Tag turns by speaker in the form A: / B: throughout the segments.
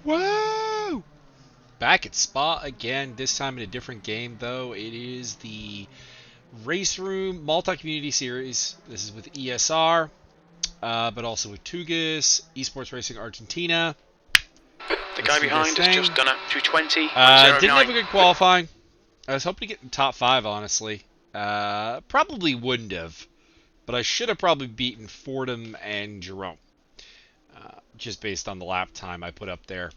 A: Whoa! Back at Spa again, this time in a different game though. It is the Race Room Multi-Community Series. This is with ESR, but also with TUGAS, Esports Racing Argentina.
B: The guy behind has just done a 220.
A: Didn't have a good qualifying. I was hoping to get in top 5, honestly. Probably wouldn't have, but I should have probably beaten Fordham and Jerome. Just based on the lap time I put up there,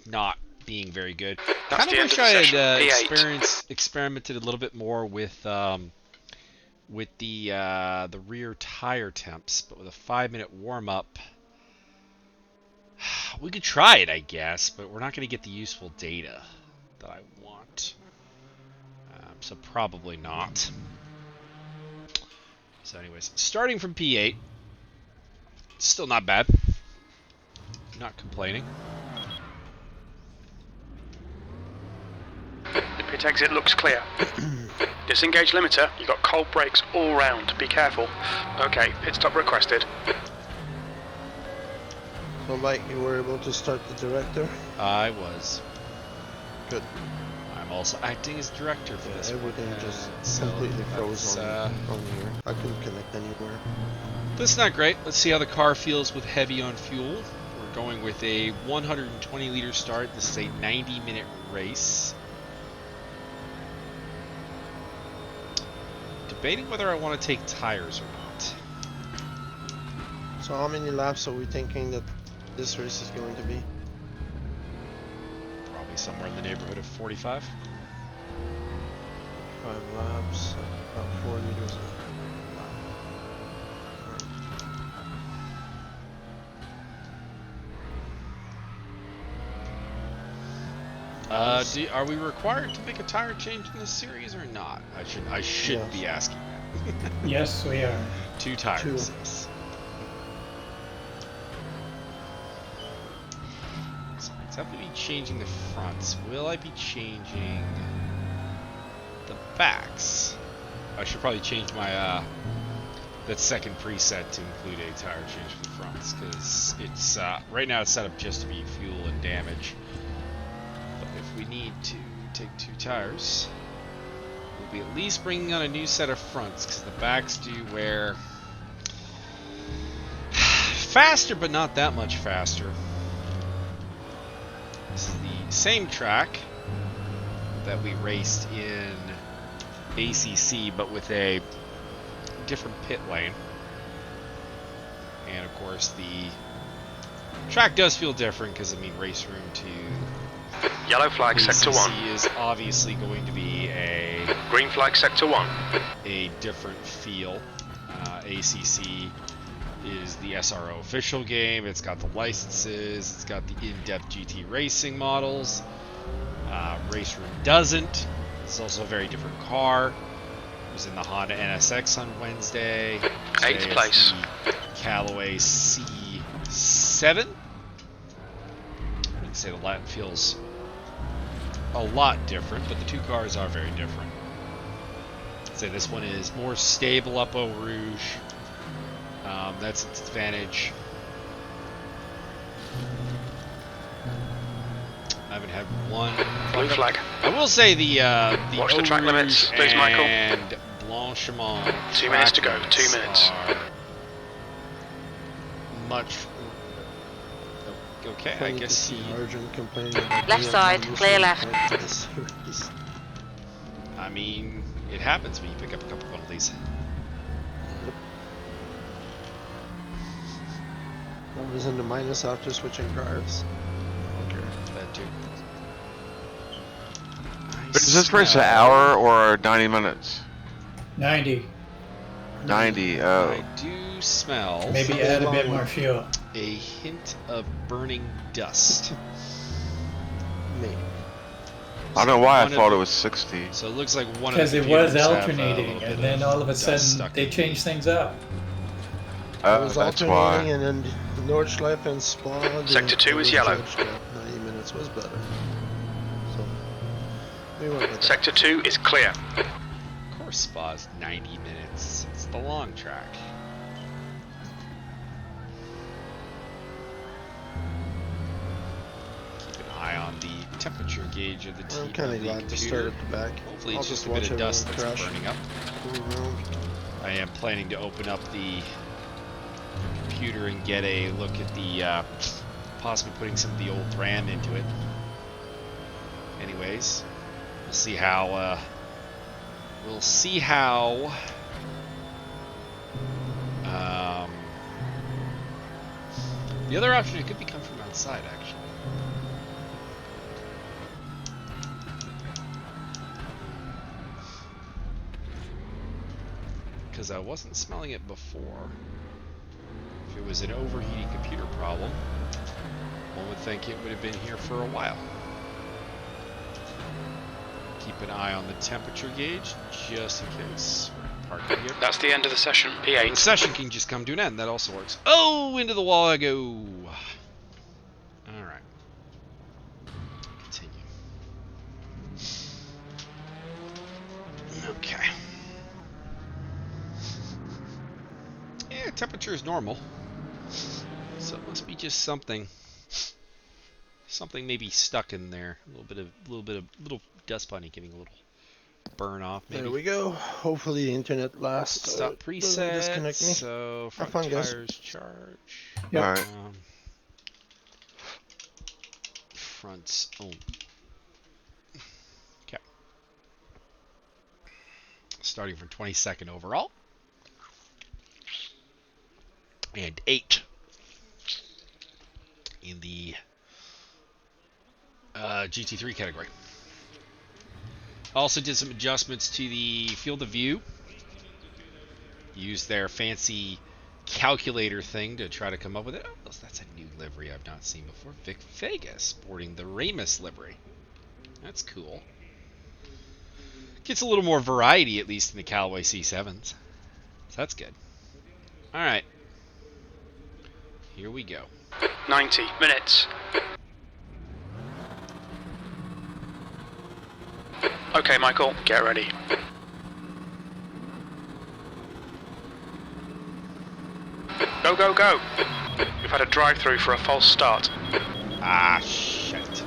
A: not being very good. Kind of wish I had experimented a little bit more with the rear tire temps, but with a 5-minute warm up, we could try it, I guess, but we're not going to get the useful data that I want. So probably not. So anyways, starting from P8, still not bad. Not complaining.
B: The pit exit looks clear. Disengage limiter, you've got cold brakes all round, be careful. Okay, pit stop requested.
C: So like you were able to start the director?
A: I was.
C: Good.
A: I'm also acting as director for this
C: everything
A: one.
C: just completely froze on here. I couldn't connect anywhere.
A: That's not great. Let's see how the car feels with heavy on fuel. We're going with a 120 liter start. This is a 90-minute race. Debating whether I want to take tires or not.
C: So how many laps are we thinking that this race is going to be?
A: Probably somewhere in the neighborhood of 45.
C: 5 laps, about 4 liters.
A: Are we required to make a tire change in this series or not? I should be asking that.
D: Yes, we are.
A: 2 tires.
C: 2.
A: Yes. So it's have to be changing the fronts. Will I be changing the backs? I should probably change my that second preset to include a tire change for the fronts, because it's right now it's set up just to be fuel and damage. If we need to take 2 tires, we'll be at least bringing on a new set of fronts, because the backs do wear faster, but not that much faster. This is the same track that we raced in ACC, but with a different pit lane. And of course, the track does feel different, because I mean, race room to
B: Yellow flag, sector 1.
A: is obviously going to be a
B: Green flag, sector 1.
A: a different feel. ACC is the SRO official game. It's got the licenses. It's got the in-depth GT racing models. Race Room doesn't. It's also a very different car. It was in the Honda NSX on Wednesday.
B: 8th place.
A: Callway C7. I would say the lap feels a lot different, but the 2 cars are very different. I'd say this one is more stable up Eau Rouge. That's its advantage. I haven't had one.
B: Blue flag.
A: I will say the
B: Watch the track
A: Eau Rouge
B: limits, please, Michael.
A: and Blanchiment
B: 2 minutes to go.
A: track
B: 2 minutes.
A: are much. Okay, I guess he.
E: Left side, clear left.
A: I mean, it happens when you pick up a couple penalties.
C: I was in the minus after switching cars.
A: Okay, that too.
F: But is this race an hour or 90 minutes?
D: 90.
F: 90,
A: I
F: oh.
A: do smell
D: Maybe add a bit more fuel.
A: a hint of burning dust.
C: Maybe.
F: I don't know why I
A: One of
F: thought
A: the-
F: it was 60.
A: So it looks like one of
D: Because
A: the
D: it was
A: computers have,
D: alternating,
A: little
D: and
A: bit
D: then all of a
A: dust
D: sudden
A: stuck
D: they
A: in.
D: changed things up.
C: It was
F: That's
C: alternating,
F: why.
C: and then Nordschleife and Spa.
B: Sector 2 is yellow.
C: 90 minutes was better. So we went with that.
B: Sector 2 is clear.
A: Of course, Spa's 90 minutes. It's the long track. temperature gauge of the TUGAS
C: I'm kind of glad to start
A: computer.
C: at the back.
A: Hopefully
C: I'll
A: it's just a
C: watch
A: bit of dust
C: everyone
A: that's
C: crash.
A: burning up.
C: Go around.
A: I am planning to open up the computer and get a look at the possibly putting some of the old RAM into it. Anyways, we'll see how the other option, it could be come from outside actually. Because I wasn't smelling it before. If it was an overheating computer problem, one would think it would have been here for a while. Keep an eye on the temperature gauge, just in case. Park it here.
B: That's the end of the session.
A: The
B: P8.
A: session can just come to an end, that also works. Oh, into the wall I go. Alright. Continue. Okay. Yeah, temperature is normal. So it must be just something maybe stuck in there. A little dust bunny getting a little burn off maybe.
C: There we go. Hopefully the internet lasts.
A: Stop
C: Doesn't
A: preset.
C: disconnect me.
A: So front
C: fun, guys.
A: tires charge.
D: Yep.
F: Alright.
A: Fronts. Oh. Okay. Starting from 22nd overall. And 8 in the GT3 category. Also did some adjustments to the field of view. Used their fancy calculator thing to try to come up with it. Oh, that's a new livery I've not seen before. Vic Vegas sporting the Ramus livery. That's cool. Gets a little more variety, at least in the Callway C7s. So that's good. Alright. Here we go.
B: 90 minutes. Okay, Michael, get ready. Go, go, go! We've had a drive-through for a false start.
A: Ah, shit.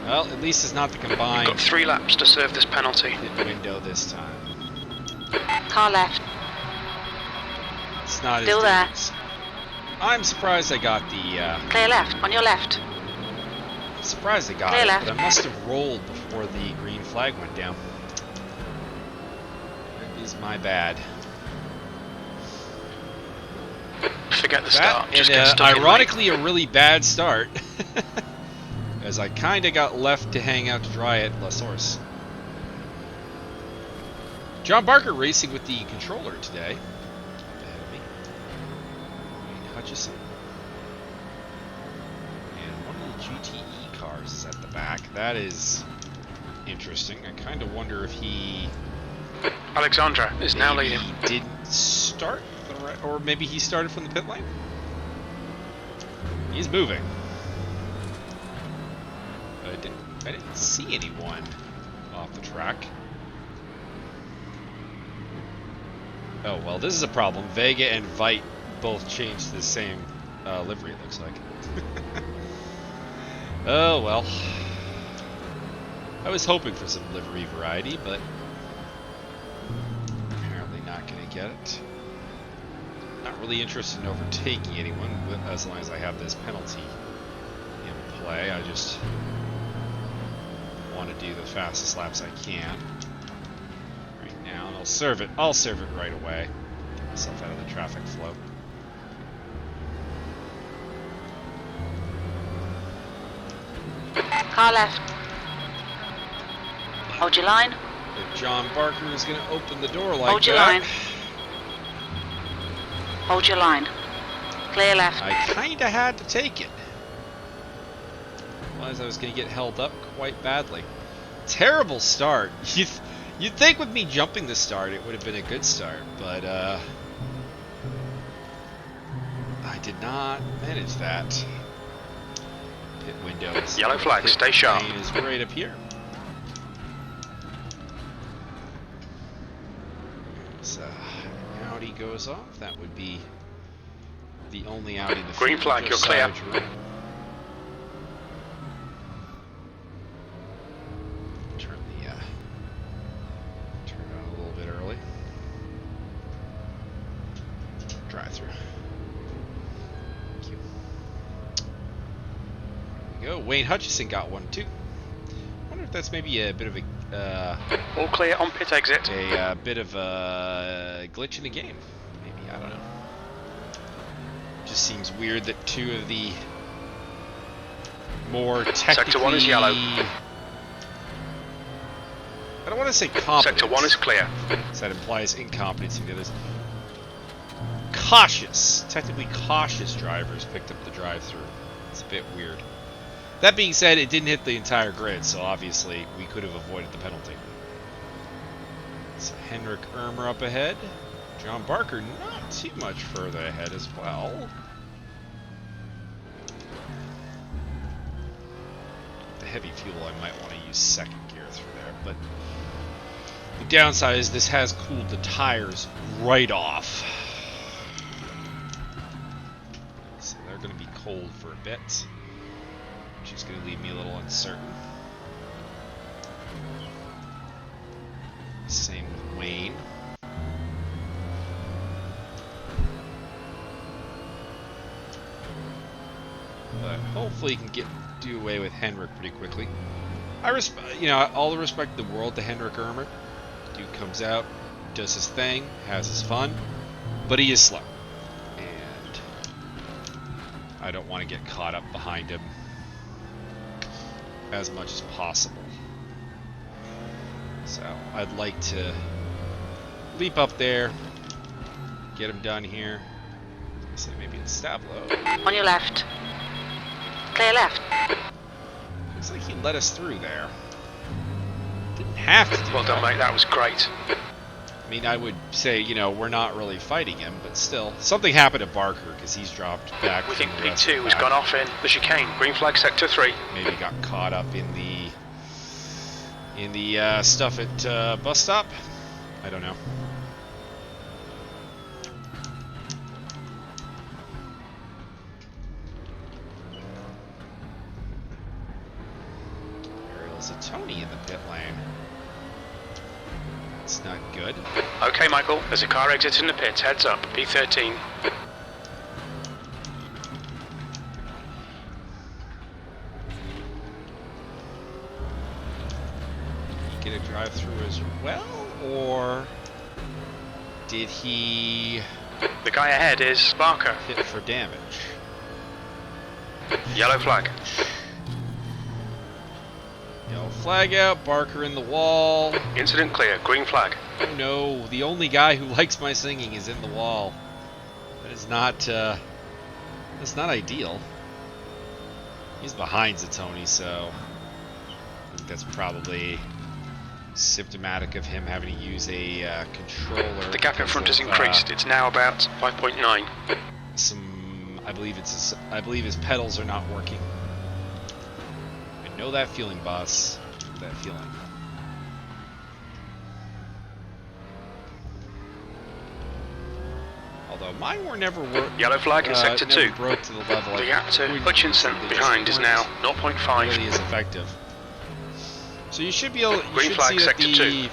A: Well, at least it's not the
B: You've
A: combined
B: got 3 laps to serve this penalty.
A: pit window this time.
E: Car left.
A: It's not
E: Still
A: as
E: there.
A: dangerous. I'm surprised I got the,
E: Clear left. On your left.
A: surprised I got
E: Clear
A: it,
E: left.
A: but I must have rolled before the green flag went down. That is my bad.
B: Forget the
A: That,
B: start. Just
A: and
B: get stuck in
A: ironically a really bad start. As I kinda got left to hang out to dry at La Source. John Barker racing with the controller today. Ahead of me. Wayne Hutchison. And one of the GTE cars is at the back. That is interesting. I kind of wonder if he
B: lane. Alexandra is now
A: maybe
B: leading.
A: didn't start, or maybe he started from the pit lane. He's moving. But I didn't see anyone off the track. Oh well, this is a problem. Vega and Vite both changed to the same livery, it looks like. Oh well. I was hoping for some livery variety, but apparently not going to get it. Not really interested in overtaking anyone as long as I have this penalty in play. I just want to do the fastest laps I can right now, and I'll serve it right away. Get myself out of the traffic flow.
E: Car left. Hold your line.
A: If John Barker is going to open the door like
E: Hold your
A: that,
E: line. Hold your line. Clear left.
A: I kind of had to take it. Otherwise I was going to get held up quite badly. Terrible start. You'd think with me jumping the start it would have been a good start, but I did not manage that. Pit windows.
B: Yellow flag,
A: Pit
B: stay sharp.
A: lane is right up here. So Audi goes off. That would be the only Audi in the
B: Green
A: field.
B: flag,
A: Joe
B: you're clear.
A: Savage. we go. Wayne Hutchison got one too. I wonder if that's maybe a bit of a
B: All clear on pit exit.
A: bit of a glitch in the game. Maybe, I don't know. Just seems weird that two of the more technically...
B: Sector 1 is yellow.
A: I don't want to say competent.
B: Sector 1 is clear.
A: So that implies incompetence in the others. Cautious, technically cautious drivers picked up the drive-through. It's a bit weird. That being said, it didn't hit the entire grid, so obviously we could have avoided the penalty. So Henrik Irmer up ahead. John Barker not too much further ahead as well. The heavy fuel, I might want to use second gear through there, but the downside is this has cooled the tires right off. So they're going to be cold for a bit, which is going to leave me a little uncertain. Same with Wayne. But hopefully he can do away with Henrik pretty quickly. I all the respect in the world to Henrik Irmer. Dude comes out, does his thing, has his fun, but he is slow. And I don't want to get caught up behind him as much as possible. So I'd like to leap up there, get him done here. Say maybe it's Stablo.
E: On your left. Clear left.
A: Looks like he let us through there. Didn't have to do
B: Well done,
A: that.
B: mate. That was great.
A: I mean, I would say, we're not really fighting him, but still. Something happened to Barker because he's dropped back.
B: We
A: from
B: think
A: the rest of
B: P2
A: the
B: has
A: pack.
B: gone off in the chicane. Green flag sector 3.
A: Maybe got caught up in the stuff at bus stop. I don't know. Ariel's a Tony in the pit lane. It's not good.
B: Okay, Michael. There's a car exiting the pits. Heads up. P13.
A: Get a drive-through as well, or did he
B: The guy ahead is Barker.
A: hit for damage?
B: Yellow flag.
A: Yellow flag out, Barker in the wall.
B: Incident clear. Green flag.
A: Oh no, the only guy who likes my singing is in the wall. That is not, that's not ideal. He's behind Zatoni, so I think that's probably symptomatic of him having to use a controller.
B: The gap in
A: because
B: front has
A: of,
B: increased. It's now about 5.9.
A: I believe his pedals are not working. I know that feeling, boss. That feeling. Although mine were never
B: Yellow flag in sector 2.
A: broke to the level.
B: The
A: I
B: gap to
A: couldn't.
B: Hutchinson
A: They just
B: behind is
A: weren't
B: now 0.5.
A: really as effective. So you should be able. You
B: Green
A: should
B: flag,
A: see that
B: sector
A: the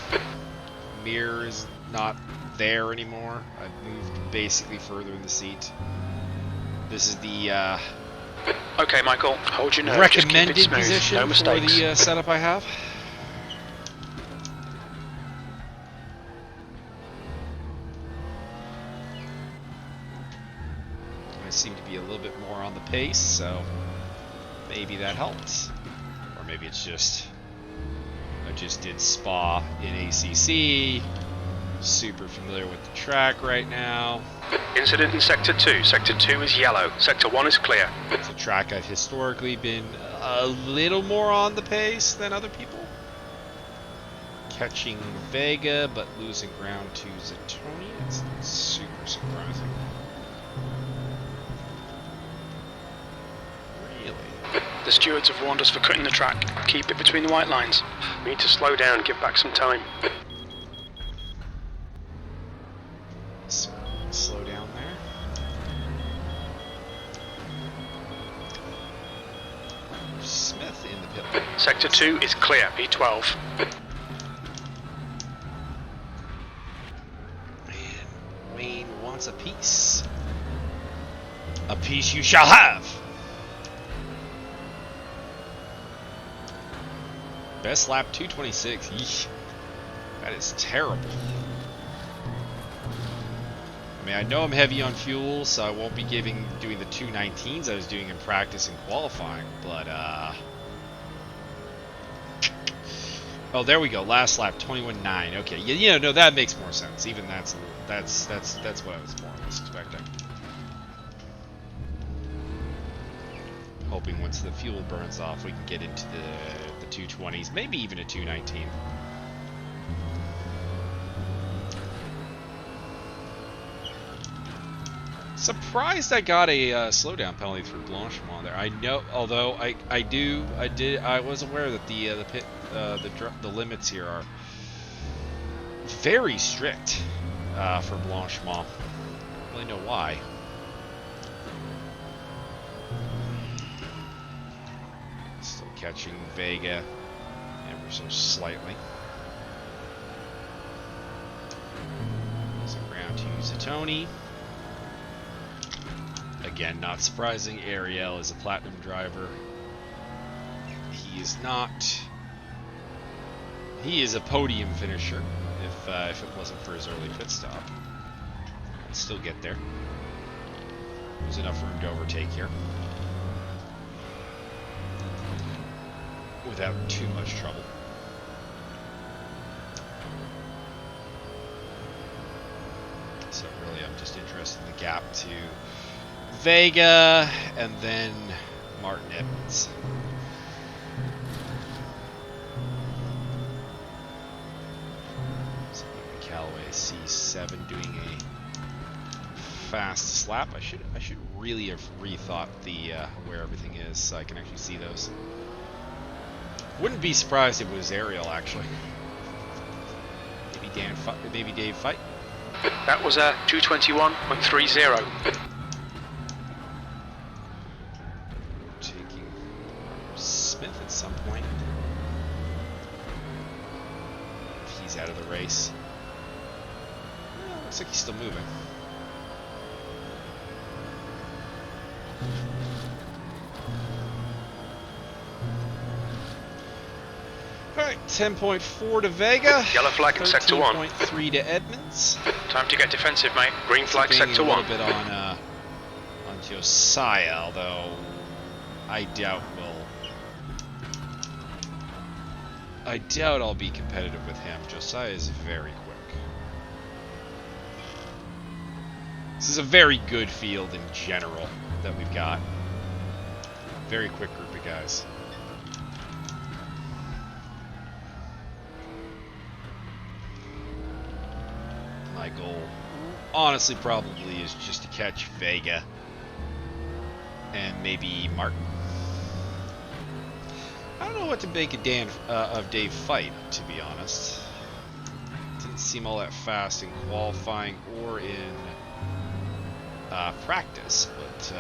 A: mirror is not there anymore. I've moved basically further in the seat. This is the
B: Okay, Michael. Hold your nerve. Just keep it
A: recommended
B: smooth.
A: position
B: No
A: for
B: mistakes.
A: the setup I have. I seem to be a little bit more on the pace, so maybe that helps. Or maybe it's just I just did Spa in ACC. Super familiar with the track right now.
B: Incident in sector 2. Sector 2 is yellow. Sector 1 is clear.
A: It's a track I've historically been a little more on the pace than other people. Catching Vega, but losing ground to Zatoni. It's super surprising. Really?
B: The stewards have warned us for cutting the track. Keep it between the white lines. We need to slow down, give back some time.
A: Slow down there. Smith in the pit lane.
B: Sector 2 is clear. P12.
A: And Wayne wants a piece. A piece you shall have. Best lap 226. Yeesh. That is terrible. I mean, I know I'm heavy on fuel, so I won't be doing the 219s I was doing in practice and qualifying, but oh, there we go. Last lap 21.9. Okay, yeah, no, that makes more sense. Even that's what I was more or less expecting. Hoping once the fuel burns off, we can get into the 220s, maybe even a 219. Surprised I got a slowdown penalty through Blanchimont there. I know, although I was aware that the limits here are very strict for Blanchimont. I don't really know why. Still catching Vega ever so slightly. There's a round to Zatoni. Again, not surprising, Ariel is a platinum driver. He is not. He is a podium finisher. If it wasn't for his early pit stop, I'd still get there. There's enough room to overtake here without too much trouble. So really, I'm just interested in the gap to Vega, and then Martin Edmonds. So Callway C7 doing a fast lap. I should really have rethought the where everything is so I can actually see those. Wouldn't be surprised if it was Ariel actually. Maybe Dave fight.
B: That was a 221.30.
A: Taking Smith at some point. If he's out of the race. Well, looks like he's still moving. Alright, 10.4 to Vega.
B: Yellow flag in sector 1.
A: 13.3 to Edmonds.
B: Time to get defensive, mate. Green flag sector 1.
A: A little bit on Josiah, although I doubt I'll be competitive with him. Josiah is very quick. This is a very good field in general that we've got. Very quick group of guys. My goal, honestly, probably is just to catch Vega and maybe Martin. I don't know what to make of Dave fight, to be honest. Didn't seem all that fast in qualifying or in practice, but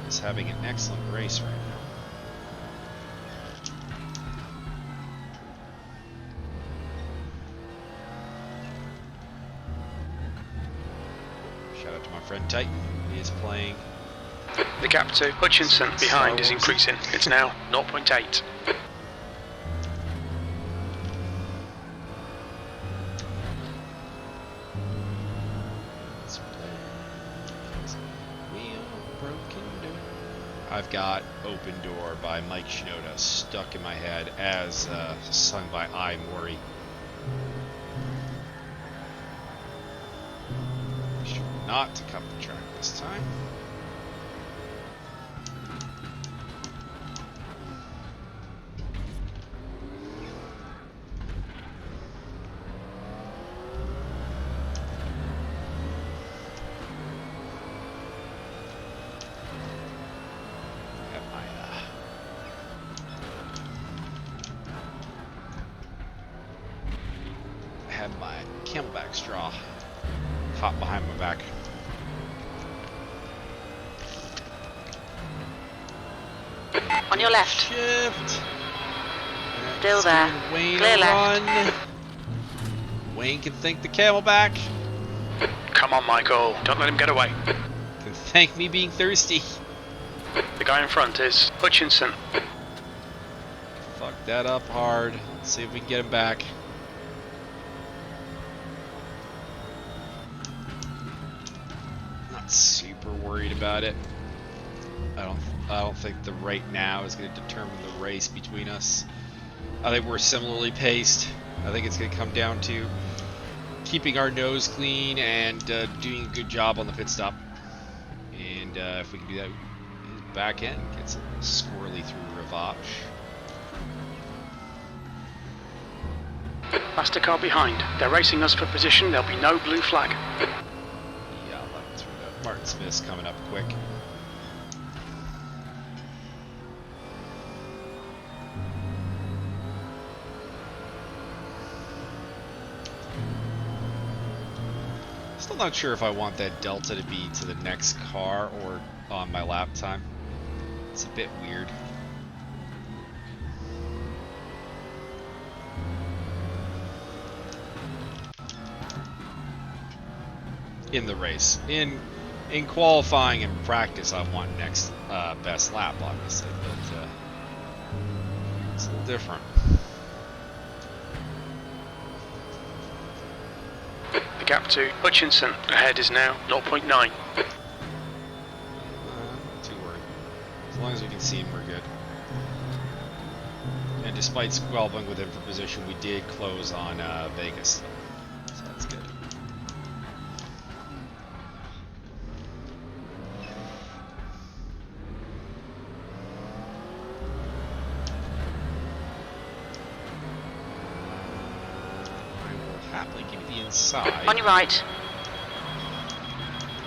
A: is having an excellent race right now. Shout out to my friend Titan. He is playing.
B: The gap to Hutchinson behind is increasing. It's now 0.8.
A: I've got Open Door by Mike Shinoda stuck in my head as sung by I Mori. Sure not to cut the track this time. My camelback straw caught behind my back.
E: On your left.
A: Shift.
E: Still there.
A: Wayne
E: Clear
A: run.
E: left.
A: Wayne can thank the camelback.
B: Come on, Michael. Don't let him get away.
A: Can thank me being thirsty.
B: The guy in front is Hutchinson.
A: Fuck that up hard. Let's see if we can get him back. Not super worried about it. I don't think the right now is going to determine the race between us. I think we're similarly paced. I think it's going to come down to keeping our nose clean and doing a good job on the pit stop. And if we can do that, his back end gets a little squirrely through Rivage.
B: Faster car behind. They're racing us for position. There'll be no blue flag.
A: Yeah, I'll let him through that. Martin Smith's coming up quick. Still not sure if I want that delta to be to the next car or on my lap time. It's a bit weird. In the race. In qualifying and practice, I want next best lap, obviously, but it's a little different.
B: The gap to Hutchinson ahead is now 0.9.
A: Not too worried. As long as we can see him, we're good. And despite squabbling with him for position, we did close on Vegas. So that's good. I will happily give you the inside.
E: On your right.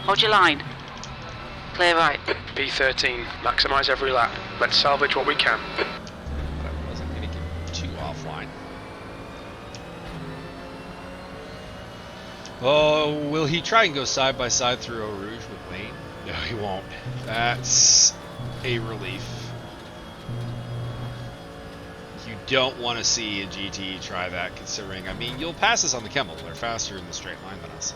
E: Hold your line. Clear right.
B: P13. Maximise every lap. Let's salvage what we can.
A: But I wasn't going to give him too offline. Oh, will he try and go side by side through Eau Rouge with Wayne? No, he won't. That's a relief. You don't want to see a GT try that, considering, I mean, you'll pass us on the Kemmel. They're faster in the straight line than us.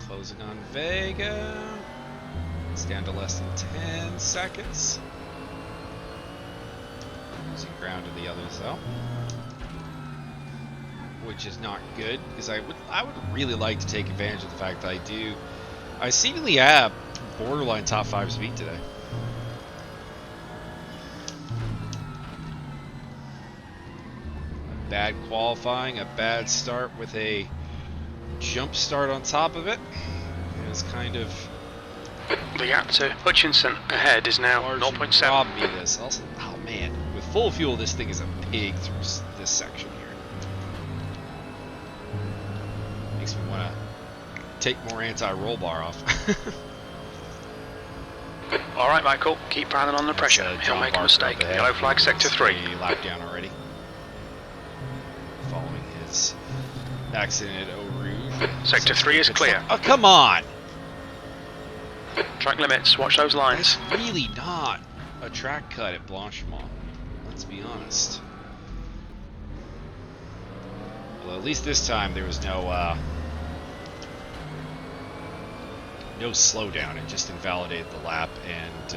A: Closing on Vega. It's down to less than 10 seconds. Losing ground to the others though, which is not good because I would really like to take advantage of the fact that I seemingly have borderline top 5 speed today. A bad qualifying, a bad start with a jump start on top of it. It's kind of
B: The gap to Hutchinson ahead is now
A: largely
B: 0.7.
A: robbed me this. Also, oh man, with full fuel, this thing is a pig through this section here. Makes me want to take more anti-roll bar off.
B: All right, Michael, keep piling on the pressure.
A: That's,
B: He'll
A: John
B: make a
A: Barker
B: mistake.
A: up ahead.
B: Yellow flag, sector 3.
A: A lap down already. Following his accident at Eau Rouge.
B: Sector 3 is clear.
A: Oh, come on!
B: Track limits, watch those lines.
A: That's really not a track cut at Blanchimont. Let's be honest. Well, at least this time there was no slowdown. It just invalidated the lap, and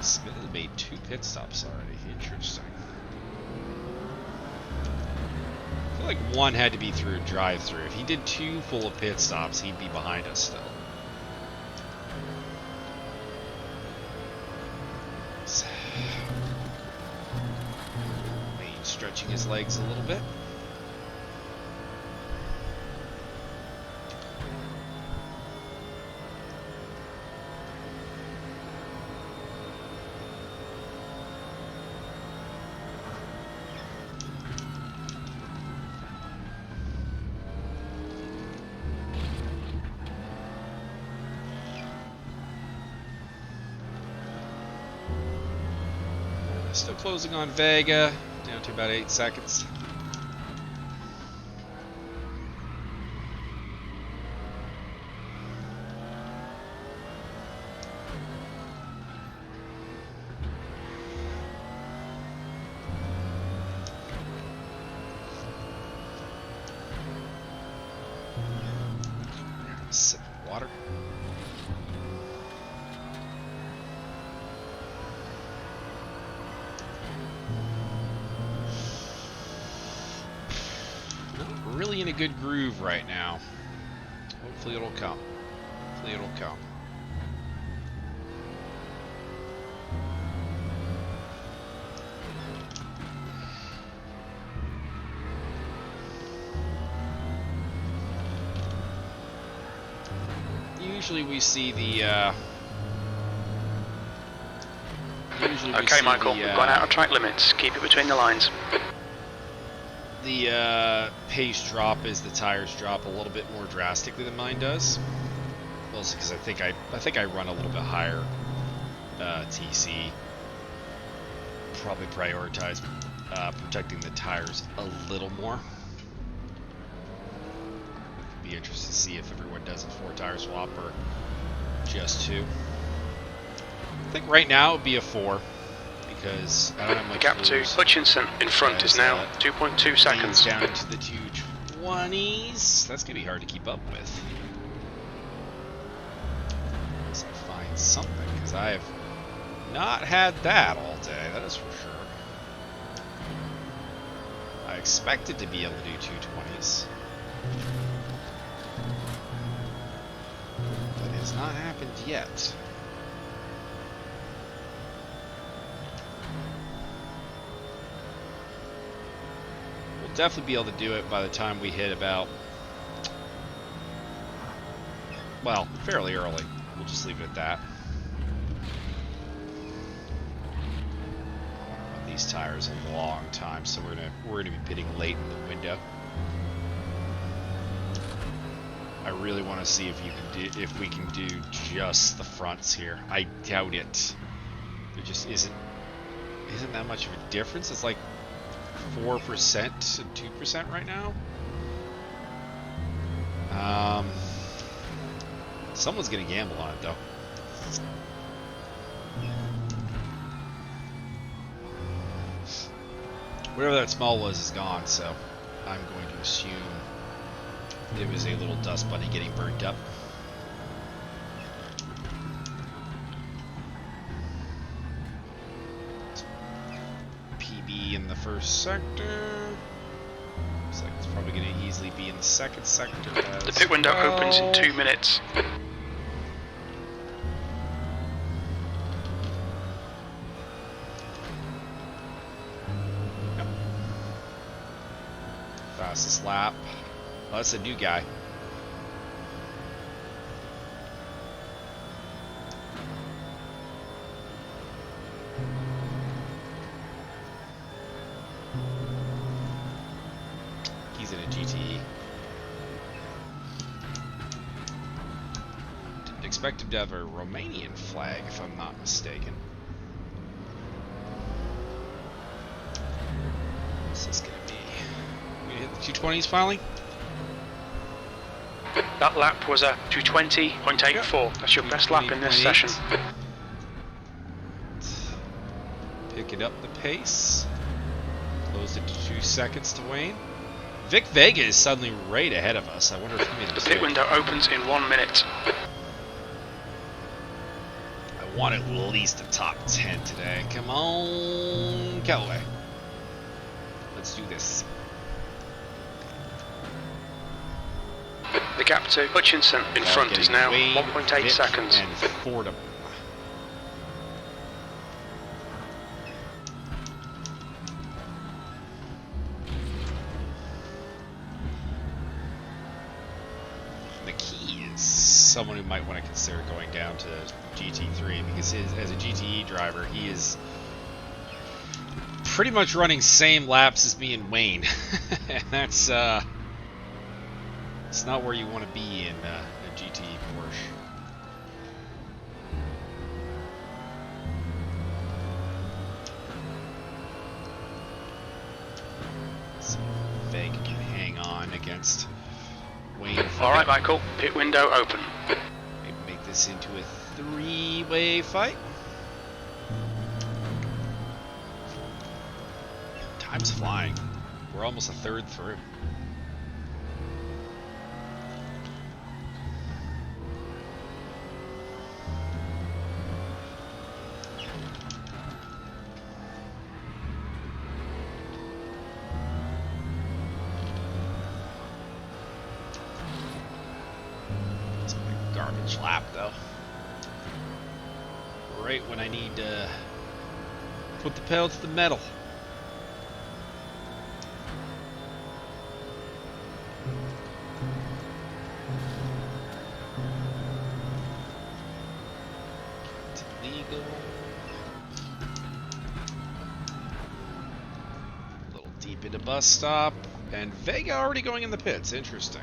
A: Smith had made 2 pit stops already. Interesting. I feel like one had to be through a drive-through. If he did 2 full of pit stops, he'd be behind us still. Wayne stretching his legs a little bit. Still closing on Vega, down to about 8 seconds. Sip of water. Not really in a good groove right now. Hopefully it'll come. Hopefully it'll come. Usually we see the
B: Okay, Michael, we've gone out of track limits. Keep it between the lines.
A: the pace drop as the tires drop a little bit more drastically than mine does. Mostly because I think I run a little bit higher TC. Probably prioritize protecting the tires a little more. Be interested to see if everyone does a 4-tire swap or just 2. I think right now it would be a 4 because I don't have much
B: Gap to
A: lose.
B: Hutchinson in front is now 2.2 seconds.
A: Down into the 220s. That's gonna be hard to keep up with. Unless I find something, because I have not had that all day. That is for sure. I expected to be able to do 220s. But it has not happened yet. We'll definitely be able to do it by the time we hit about, well, fairly early. We'll just leave it at that. These tires a long time, so we're gonna be pitting late in the window. I really want to see if we can do just the fronts here. I doubt it. There just isn't that much of a difference. It's like 4% and 2% right now. Someone's gonna gamble on it though. Whatever that small was is gone, so I'm going to assume it was a little dust bunny getting burnt up. PB in the first sector. Looks like it's probably going to easily be in the second sector.
B: The pit window opens in 2 minutes.
A: Fastest lap. Oh, that's a new guy. He's in a GTE. Didn't expect him to have a Romanian flag, if I'm not mistaken. What's this gonna be? We gonna hit the 220s finally?
B: That lap was a 220.84. That's your best lap in this session.
A: Picking up the pace. Closed it to 2 seconds to Wayne. Vic Vega is suddenly right ahead of us. I wonder if he made a
B: The
A: mistake.
B: pit window opens in 1 minute.
A: I want at least a top 10 today. Come on, Callway. Let's do this.
B: The gap to Hutchinson in front is now
A: Wayne,
B: 1.8
A: Vic,
B: seconds.
A: and Fordham. The key is someone who might want to consider going down to GT3 because as a GTE driver, he is pretty much running same laps as me and Wayne. And that's it's not where you want to be in a GTE Porsche. See if Vega can hang on against Wayne.
B: Alright, Michael, pit window open.
A: Maybe make this into a three-way fight. Time's flying. We're almost a third through. It's a garbage lap, though. Right when I need to put the pedal to the metal. Into bus stop, and Vega already going in the pits. Interesting.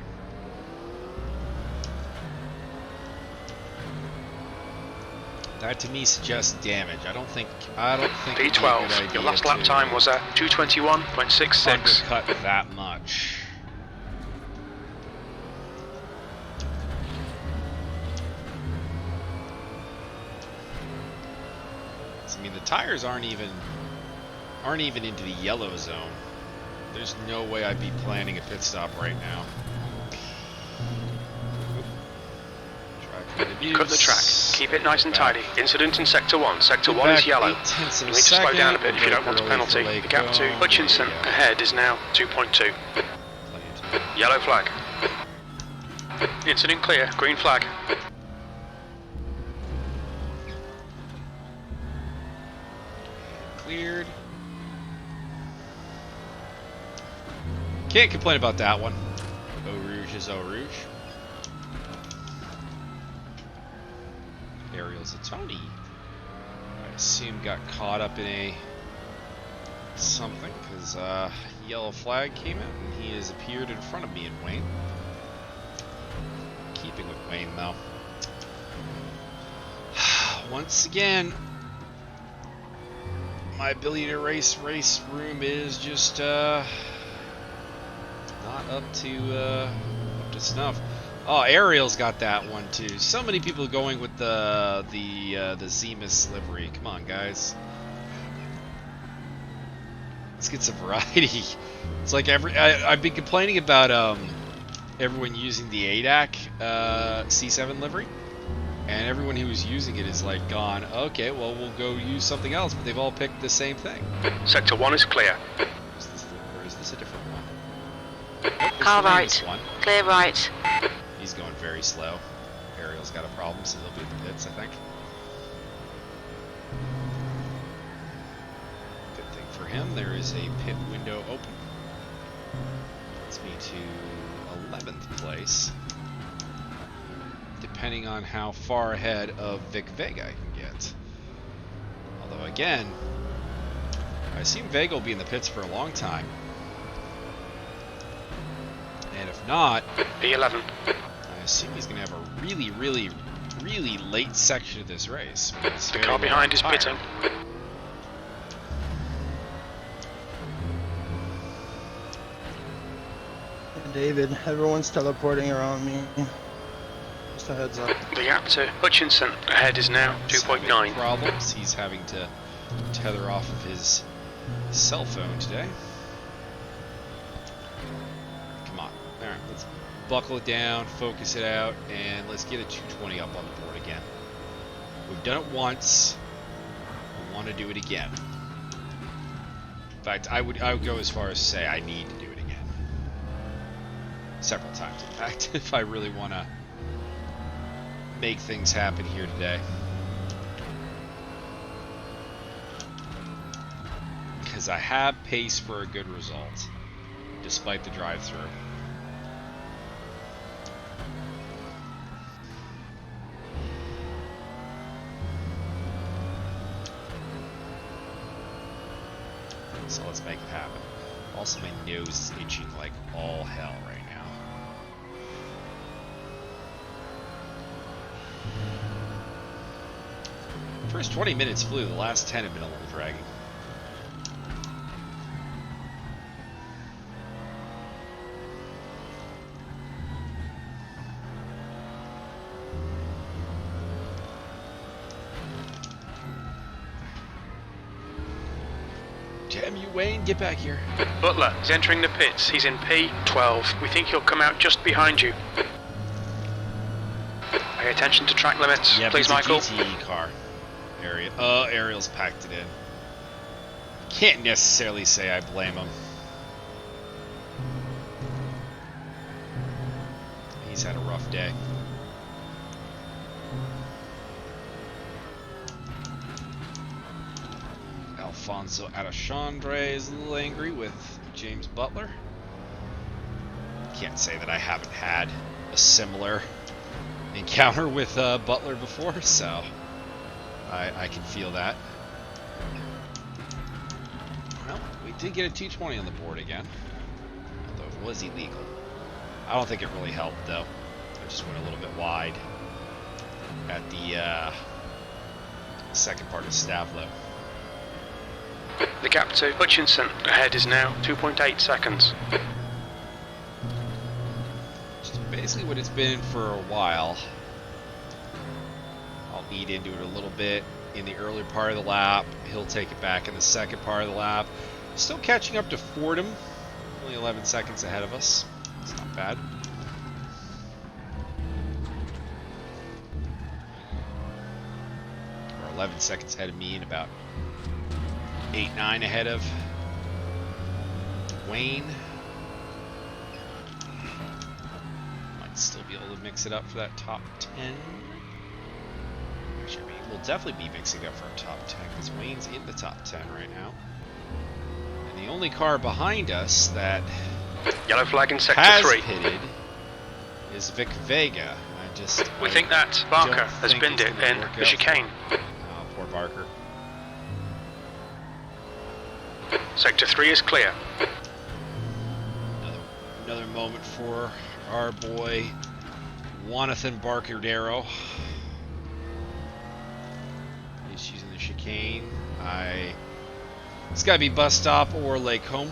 A: That to me suggests damage. I don't think
B: P12. Your last lap time was at 2:21.66.
A: Undercut that much. I mean, the tires aren't even into the yellow zone. There's no way I'd be planning a pit stop right now.
B: Cut the track. Keep it nice and tidy. Incident in Sector 1. Sector 1 is yellow. You need to slow down a bit if you don't want a penalty. The gap to Hutchinson ahead is now 2.2. Yellow flag. Incident clear. Green flag.
A: Cleared. Can't complain about that one. Eau Rouge is Eau Rouge. Ariel Zatoni, I assume, got caught up in a something because yellow flag came out and he has appeared in front of me and Wayne. Keeping with Wayne though. Once again, my ability to race room is just not up to snuff. Oh, Ariel's got that one too. So many people going with the Zemus livery. Come on, guys. Let's get some variety. It's like I've been complaining about everyone using the ADAC C7 livery, and everyone who was using it is like gone. Okay, well we'll go use something else, but they've all picked the same thing.
B: Sector 1 is clear.
A: Or is this a different one?
E: Car right. Clear right.
A: He's going very slow. Ariel's got a problem, so they'll be at the pits, I think. Good thing for him, there is a pit window open. Puts me to 11th place. Depending on how far ahead of Vic Vega I can get. Although again, I assume Vega will be in the pits for a long time. And if not,
B: P11.
A: I assume he's going to have a really late section of this race.
B: The car behind is pitting.
C: David, everyone's teleporting around me. Just a heads up.
B: The gap to Hutchinson ahead is now 2.9.
A: Problems. He's having to tether off of his cell phone today. Come on. All right, let's buckle it down, focus it out, and let's get a 220 up on the board again. We've done it once. I want to do it again. In fact, I would go as far as to say I need to do it again. Several times, in fact, if I really want to make things happen here today. Because I have pace for a good result, despite the drive-through. So let's make it happen. Also, my nose is itching like all hell right now. First 20 minutes flew, the last 10 have been a little dragging. Damn you, Wayne. Get back here.
B: Butler is entering the pits. He's in P12. We think he'll come out just behind you. Pay attention to track limits,
A: yeah,
B: please, Michael.
A: It's a GTE car. Ariel's packed it in. Can't necessarily say I blame him. He's had a rough day. Alfonso Adesandre is a little angry with James Butler. Can't say that I haven't had a similar encounter with Butler before, so I can feel that. Well, we did get a 220 on the board again, although it was illegal. I don't think it really helped, though. I just went a little bit wide at the second part of Stavlo.
B: The gap to Hutchinson ahead is now 2.8 seconds.
A: Which is basically what it's been for a while. I'll eat into it a little bit in the early part of the lap. He'll take it back in the second part of the lap. Still catching up to Fordham. Only 11 seconds ahead of us. It's not bad. Or 11 seconds ahead of me and about 8-9 ahead of Wayne. Might still be able to mix it up for that top 10. Actually, we'll definitely be mixing up for our top 10 because Wayne's in the top 10 right now. And the only car behind us that
B: Yellow flag in sector
A: has
B: 3.
A: pitted is Vic Vega.
B: We think that Barker has binned it in the chicane.
A: Oh, poor Barker.
B: Sector 3 is clear.
A: Another moment for our boy Jonathan Barcardero. He's using the chicane. It's got to be bus stop or Lake Home.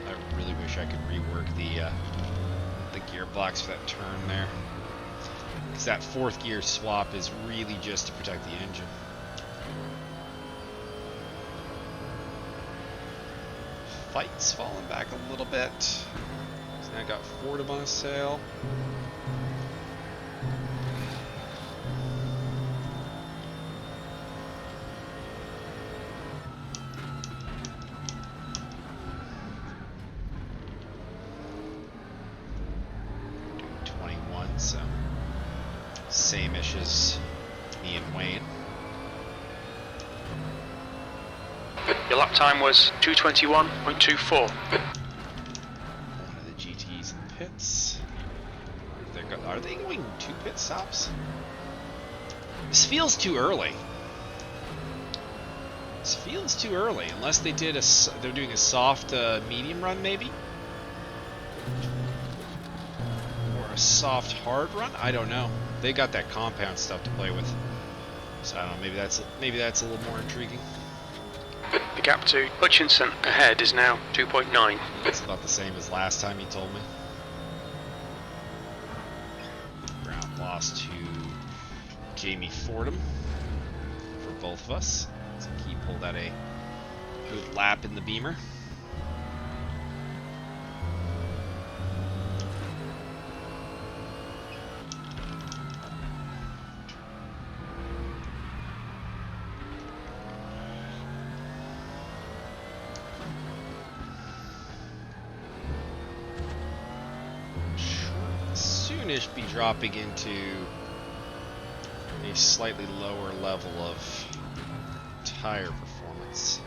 A: I really wish I could rework the gearbox for that turn there, because that fourth gear swap is really just to protect the engine. Fight's falling back a little bit. So now I got Fordham on sale. Doing 21, so same-ish as me and Wayne.
B: Your lap time was 2:21.24.
A: One of the GTs in the pits. Are they going 2 pit stops? This feels too early. This feels too early, unless they did they're doing a soft medium run maybe, or a soft hard run. I don't know. They got that compound stuff to play with, so I don't know. Maybe that's a little more intriguing.
B: The gap to Hutchinson ahead is now 2.9.
A: It's about the same as last time he told me. Ground loss to Jamie Fordham for both of us. So he pulled out a good lap in the Beamer. Soonish be dropping into a slightly lower level of tire performance.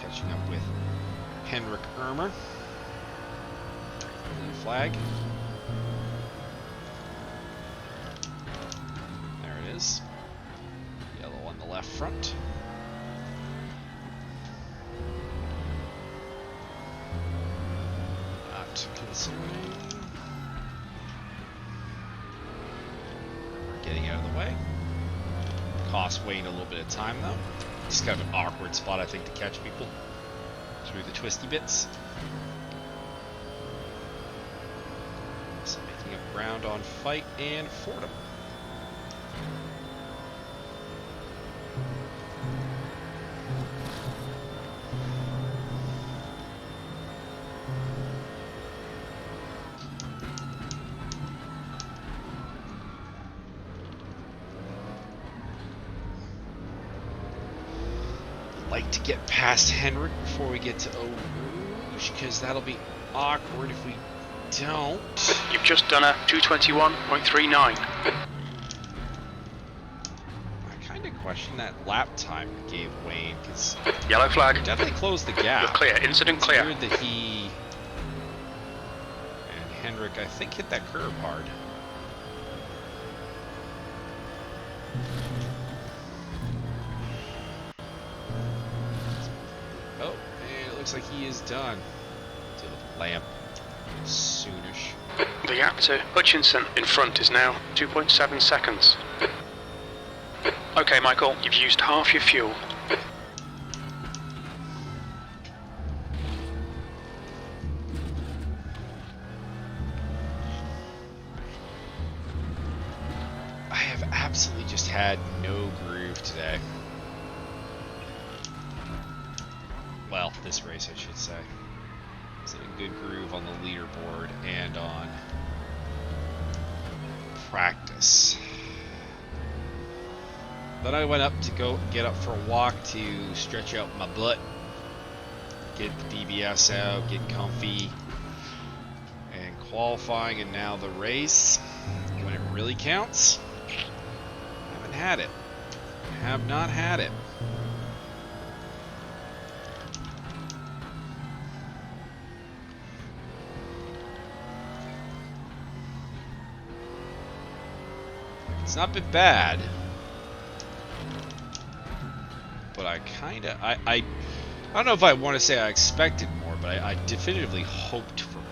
A: Catching up with Henrik Irmer. Blue flag. There it is. Yellow on the left front. Not concerning. Getting out of the way. Cost Wayne a little bit of time though. It's kind of an awkward spot, I think, to catch people through the twisty bits. So making up ground on Fight and Fordham. like to get past Henrik before we get to Eau Rouge, because that'll be awkward if we don't.
B: You've just done a 221.39.
A: I kind of question that lap time we gave Wayne, because
B: Yellow flag.
A: definitely closed the gap.
B: You're clear. Incident clear.
A: It's weird that he and Henrik, I think, hit that curb hard. Oh, and it looks like he is done. To the lamp soonish.
B: The gap to Hutchinson in front is now 2.7 seconds. Okay, Michael, you've used half your fuel.
A: I have absolutely just had no groove today. Well, this race, I should say. It's a good groove on the leaderboard and on practice. Then I went up to go get up for a walk to stretch out my butt, get the DBS out, get comfy, and qualifying, and now the race, when it really counts. Haven't had it. Have not had it. It's not been bad, but I kinda, I don't know if I want to say I expected more, but I definitively hoped for more.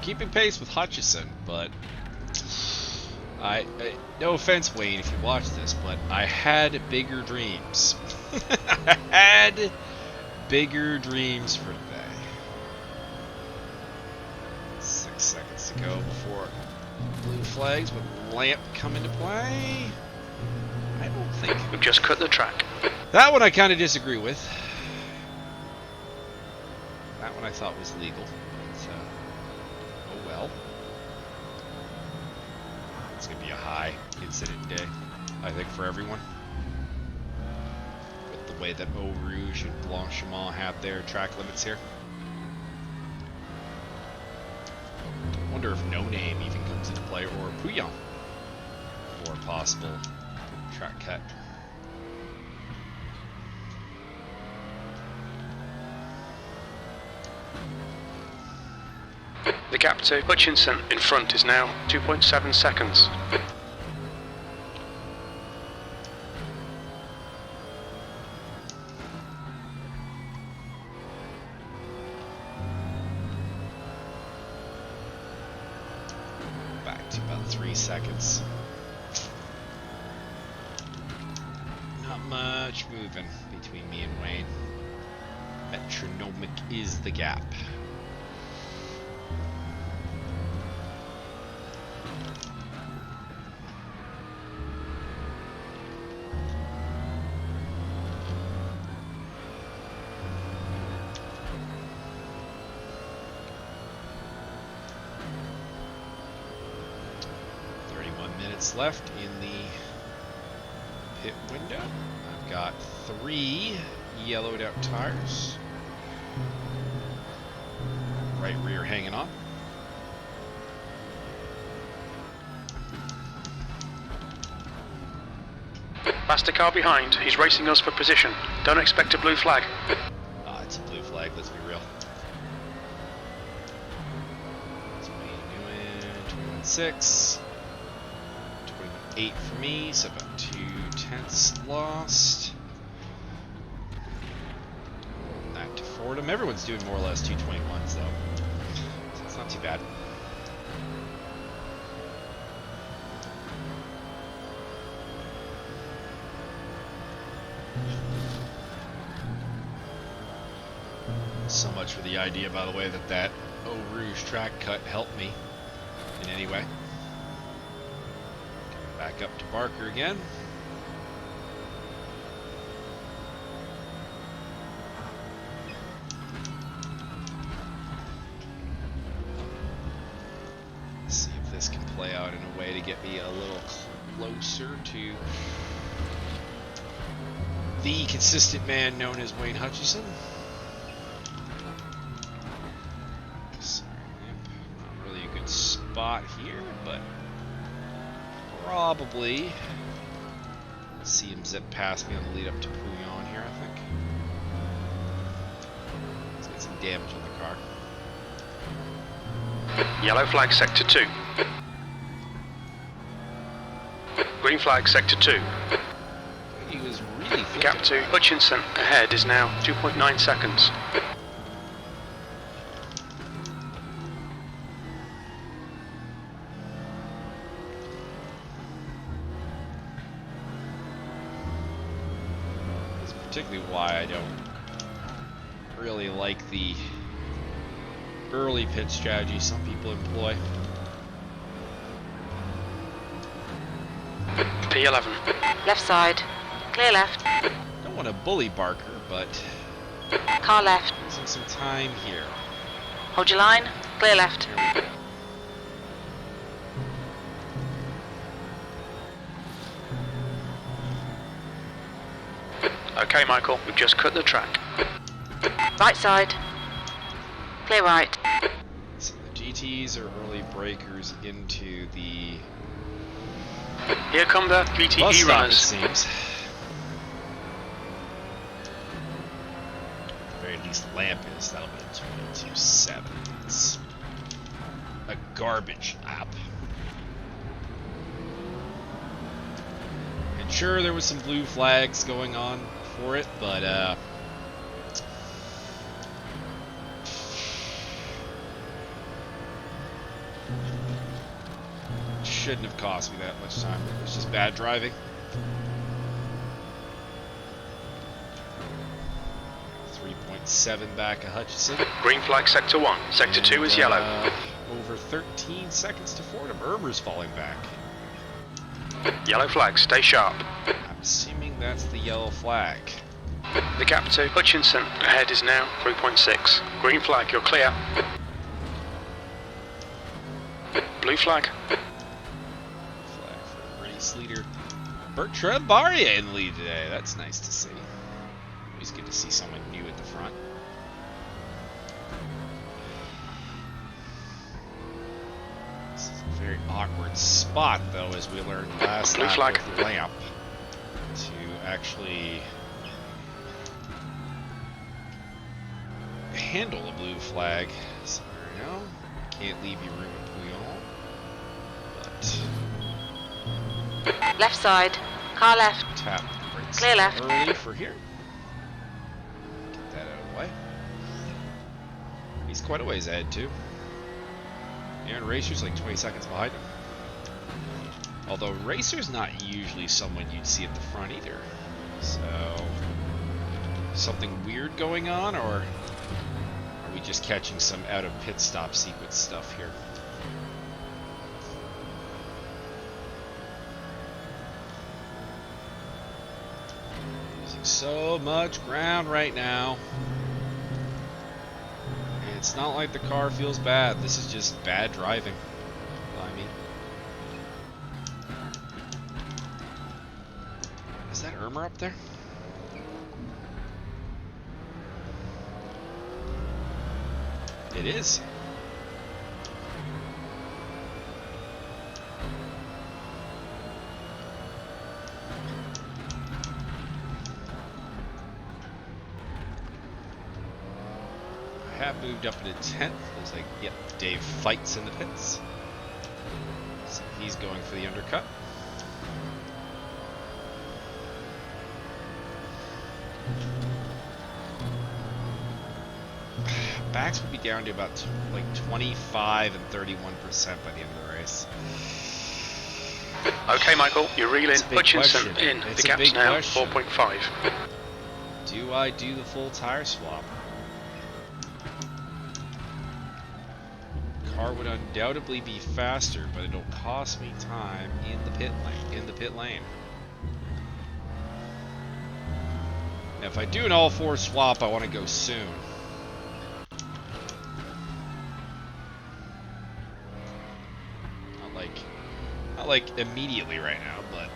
A: Keeping pace with Hutchison, but I no offense, Wayne, if you watch this, but I had bigger dreams. I had bigger dreams for today. 6 seconds to go before blue flags with lamp come into play. I don't think
B: We've just cut the track.
A: that one I kind of disagree with. That one I thought was legal. Oh well. It's gonna be a high incident day, I think, for everyone. With the way that Eau Rouge and Blanchimont have their track limits here. I wonder if No Name even comes into play, or Pouillon for a possible track cut.
B: The gap to Hutchinson in front is now 2.7 seconds.
A: Back to about 3 seconds. Not much moving between me and Wayne. Metronomic is the gap. Left in the pit window. I've got 3 yellowed out tires. Right rear hanging on.
B: Faster car behind. He's racing us for position. Don't expect a blue flag.
A: It's a blue flag, let's be real. What's Wayne doing? 21.6. 8 for me, so about 2 tenths lost. That to Fordham. Everyone's doing more or less 221s though, so it's not too bad. So much for the idea, by the way, that Eau Rouge track cut helped me in any way. Back up to Barker again. Let's see if this can play out in a way to get me a little closer to the consistent man known as Wayne Hutchison. Not really a good spot here, but probably see him zip past me on the lead up to Pouillon here, I think. Let's get some damage on the car.
B: Yellow flag sector 2. Green flag sector 2.
A: He was really
B: The gap to Hutchinson ahead is now 2.9 seconds.
A: That's particularly why I don't really like the early pit strategy some people employ.
B: P11.
E: Left side. Clear left.
A: Don't want to bully Barker, but
E: Car left.
A: losing some time here.
E: Hold your line. Clear left.
A: There we go.
B: Okay, Michael, we've just cut the track.
E: Right side. Clear right.
A: So the GTs are early breakers into the
B: Here come the
A: bus
B: GTE
A: stop, it
B: runners.
A: seems. At the very least, lamp is. That'll be a 22.7. It's a garbage lap. And sure, there was some blue flags going on for it, but shouldn't have cost me that much time. It was just bad driving. .7 back of Hutchison.
B: Green flag sector 1. Sector 2 is yellow.
A: Over 13 seconds to Fordham. Irmer's falling back.
B: Yellow flag, stay sharp.
A: I'm assuming that's the yellow flag.
B: The gap to Hutchinson ahead is now 3.6. Green flag, you're clear. Blue flag.
A: Flag for race leader Bertrand Barria in the lead today. That's nice to see. Always good to see someone new at the front. This is a very awkward spot, though, as we learned last
B: Blue
A: lap
B: flag.
A: with Lamp, to actually handle a blue flag. So there we go. Can't leave you room at Pouillon, but
E: Left side. Car left.
A: tap the brakes
E: Clear left.
A: early for here. Get that out of the way. He's quite a ways ahead too. Aaron Racer's like 20 seconds behind him. Although Racer's not usually someone you'd see at the front either. So, something weird going on, or are we just catching some out of pit stop sequence stuff here? Losing so much ground right now. And it's not like the car feels bad. This is just bad driving. I mean, is that Irmer up there? It is. I have moved up into 10th. Looks like, yep, Dave fights in the pits. So he's going for the undercut. backs will be down to about like 25 and 31% by the end of the race.
B: Okay, Michael, you're reeling. Hutchinson
A: question.
B: in.
A: It's
B: The
A: a
B: gap's
A: big
B: now
A: question.
B: 4.5.
A: Do I do the full tire swap? Car would undoubtedly be faster, but it'll cost me time in the pit lane. Now, if I do an all-four swap, I want to go soon. Not like immediately right now, but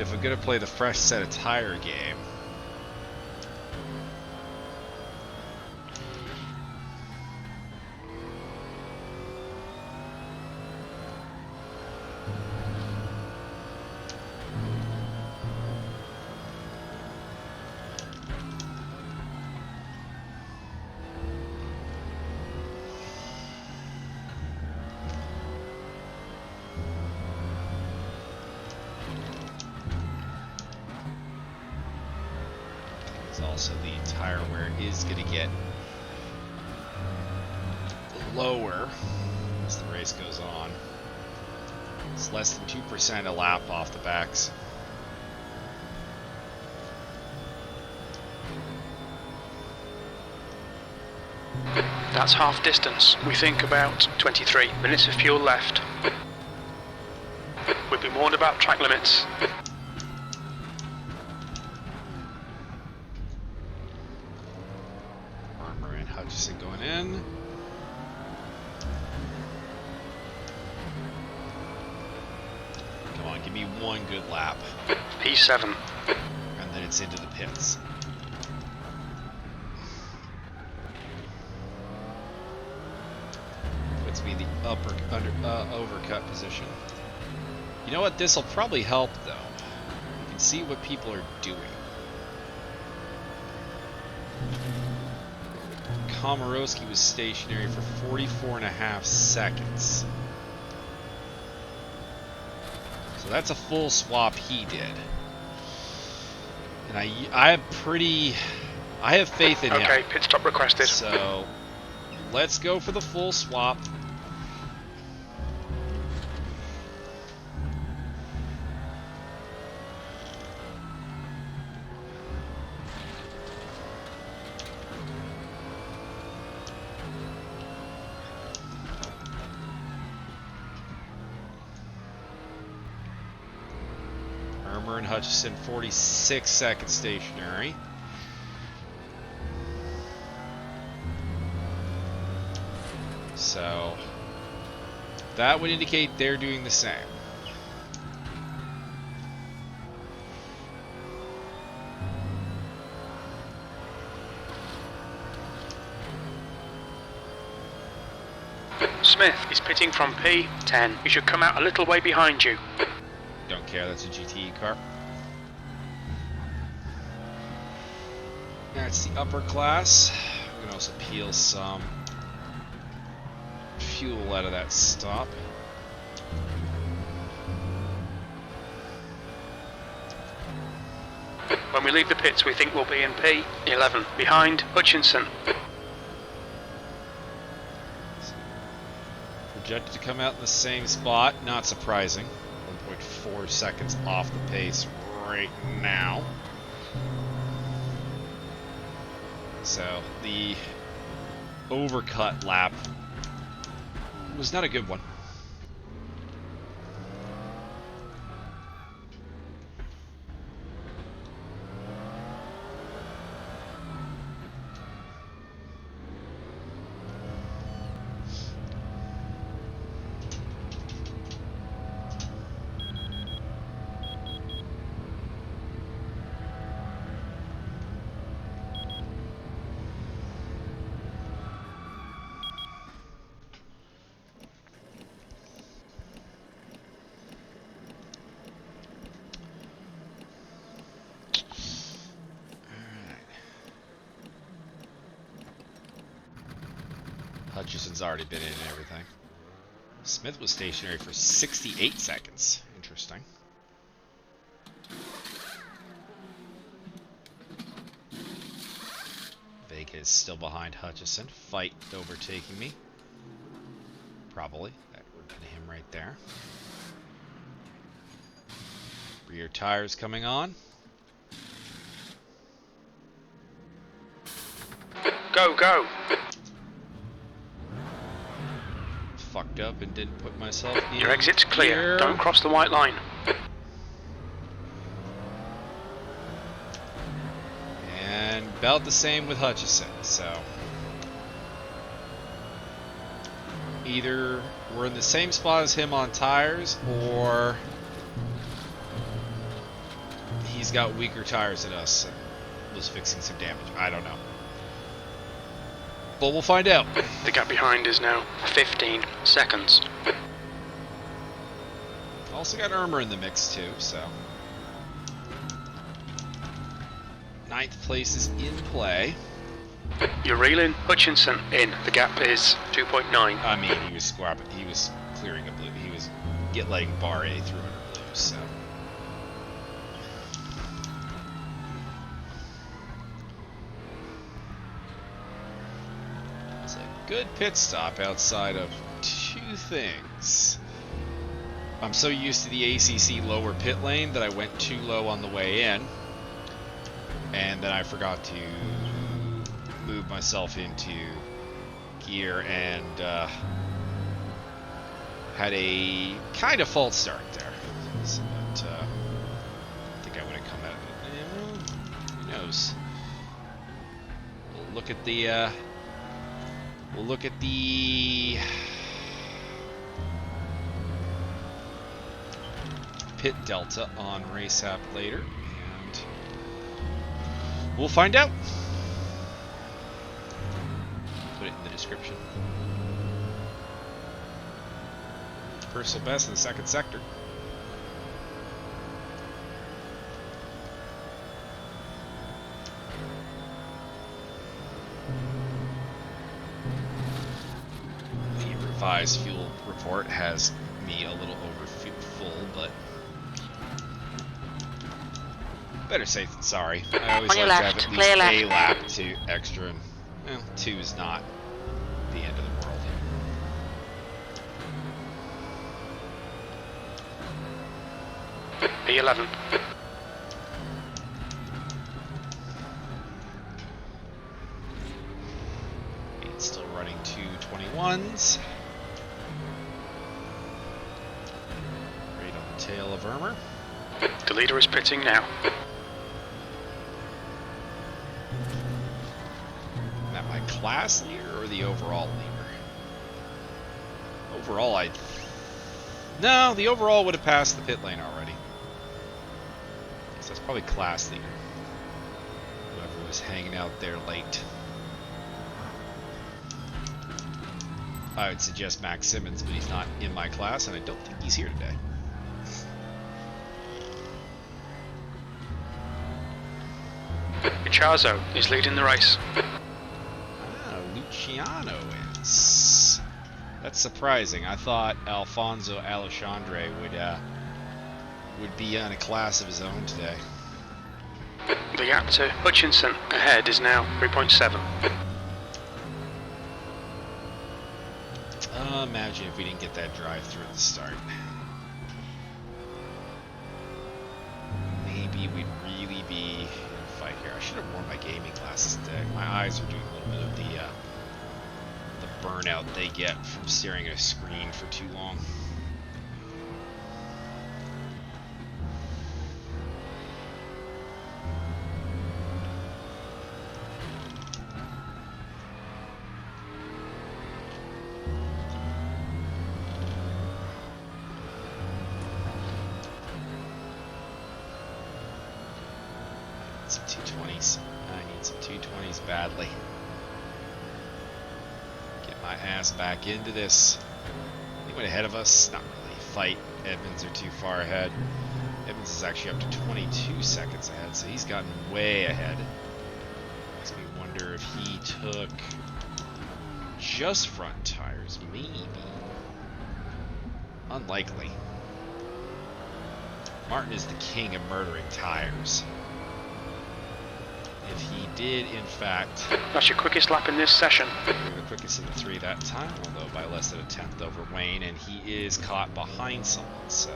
A: if I'm gonna play the fresh set of tire game, also the tire wear is going to get lower as the race goes on. It's less than 2% a lap off the backs.
B: That's half distance. We think about 23 minutes of fuel left. We've been warned about track limits.
A: Hutchinson going in. Come on, give me one good lap.
B: P7.
A: And then it's into the pits. Puts me in the overcut position. You know what? This will probably help though. You can see what people are doing. Komorowski was stationary for 44.5 seconds. So that's a full swap he did. And I have faith in him.
B: Okay, pit stop requested.
A: So let's go for the full swap. And Hutchinson 46 seconds stationary. So that would indicate they're doing the same.
B: Smith is pitting from P10. He should come out a little way behind you.
A: Don't care, that's a GTE car. That's the upper class. We can also peel some fuel out of that stop.
B: When we leave the pits, we think we'll be in P11, behind Hutchinson.
A: Projected to come out in the same spot, not surprising. 1.4 seconds off the pace right now. So the overcut lap was not a good one. Hutchinson's already been in and everything. Smith was stationary for 68 seconds. Interesting. is still behind Hutchison. Fight overtaking me. Probably. That would have been him right there. Rear tires coming on.
B: Go, go!
A: Fucked up and didn't put myself in.
B: Your exit's clear.
A: Here.
B: Don't cross the white line.
A: And about the same with Hutchison, so either we're in the same spot as him on tires, or he's got weaker tires than us and was fixing some damage. I don't know. But we'll find out.
B: The gap behind is now 15 seconds.
A: Also got Irma in the mix too, so 9th place is in play.
B: You're reeling. Hutchinson in. The gap is 2.9.
A: I mean, he was clearing a blue. He was letting bar A through under blue, so. It's a good pit stop outside of 2 things. I'm so used to the ACC lower pit lane that I went too low on the way in. And then I forgot to move myself into gear and had a kind of false start there. So that, I think I would have come out of it. Who knows? We'll look at the pit delta on Race App later, and we'll find out. Put it in the description. Personal best in the 2nd sector. The revised fuel report has me a little over full, but better safe than sorry. I always
E: On your
A: like
E: left,
A: to have at
E: clear
A: least a
E: left.
A: lap to extra, and well, 2 is not the end of the world.
B: P11.
A: It's still running 221s. Right on the tail of Irma.
B: The leader is pitting now.
A: Is that my class leader or the overall leader? Overall, no, the overall would have passed the pit lane already. So that's probably class leader. Whoever was hanging out there late. I would suggest Max Simmons, but he's not in my class, and I don't think he's here today.
B: Chazo is leading the race.
A: Ah, Luciano is. That's surprising. I thought Alfonso Alexandre would be in a class of his own today.
B: The gap to Hutchinson ahead is now 3.7.
A: Imagine if we didn't get that drive through at the start. Maybe we'd really be in a fight here. I should have worn my gaming glasses today. My eyes are doing a little bit of the burnout they get from staring at a screen for too long. Some 220s. I need some 220s badly. Get my ass back into this. He went ahead of us. Not really. Fight. Edmonds are too far ahead. Edmonds is actually up to 22 seconds ahead, so he's gotten way ahead. Makes me wonder if he took just front tires. Maybe. Unlikely. Martin is the king of murdering tires. if he did, in fact,
B: That's your quickest lap in this session.
A: the quickest of the three that time, although by less than a tenth over Wayne, and he is caught behind someone, so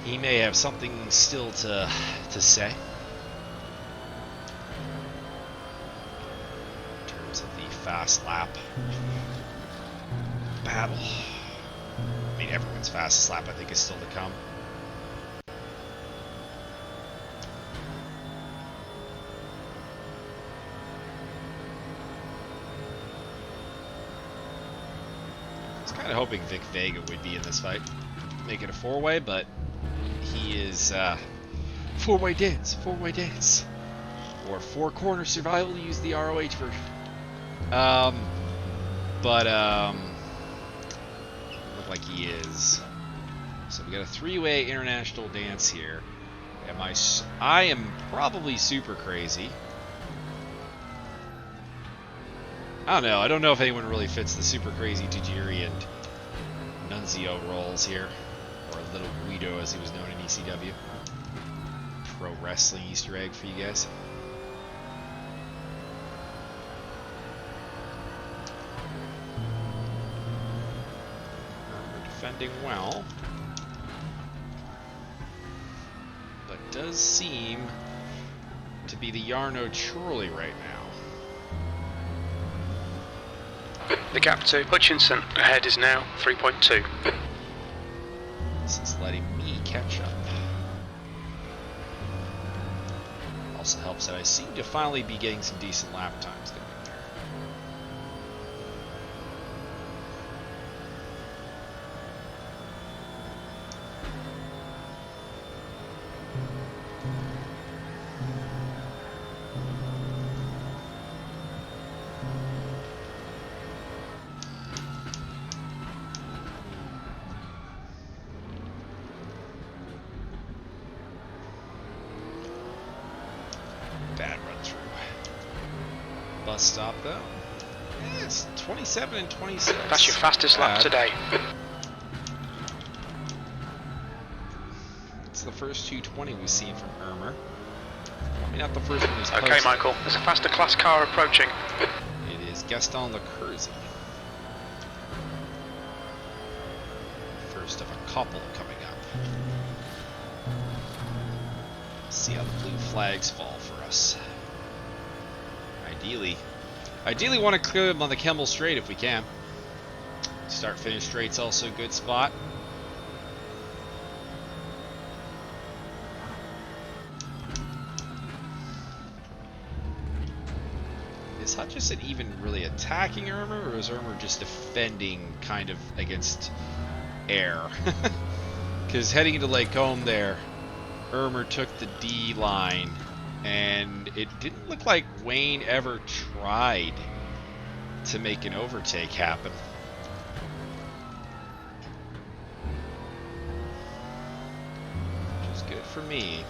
A: he may have something still to say in terms of the fast lap battle. I mean, everyone's fastest lap, I think, is still to come. I was kind of hoping Vic Vega would be in this fight, make it a four-way, but he is four-way dance, or four-corner survival. Use the ROH version. Look like he is. So we got a three-way international dance here. I am probably super crazy. I don't know. I don't know if anyone really fits the super crazy Tajiri and Nunzio roles here, or Little Guido as he was known in ECW. Pro wrestling Easter egg for you guys. We're defending well, but does seem to be the Yarno Chorley right now.
B: The gap to Hutchinson ahead is now 3.2.
A: This is letting me catch up. Also helps that I seem to finally be getting some decent lap times going there. Bad run through. Bus stop though. Yeah, it's 27 and 26.
B: That's your fastest lap today.
A: It's the first 220 we've seen from Irmer. I mean, not the first one he's posted.
B: Okay, Michael. There's a faster class car approaching.
A: It is Gaston Lecurzi. First of a couple coming up. See how the blue flags fall for us. Ideally want to clear them on the Kemmel straight if we can. Start finish straight's also a good spot. Is Hutchison even really attacking Irmer, or is Irmer just defending kind of against air? Because heading into Lake Combe there, Irmer took the D line, and it didn't look like Wayne ever tried to make an overtake happen. Which is good for me,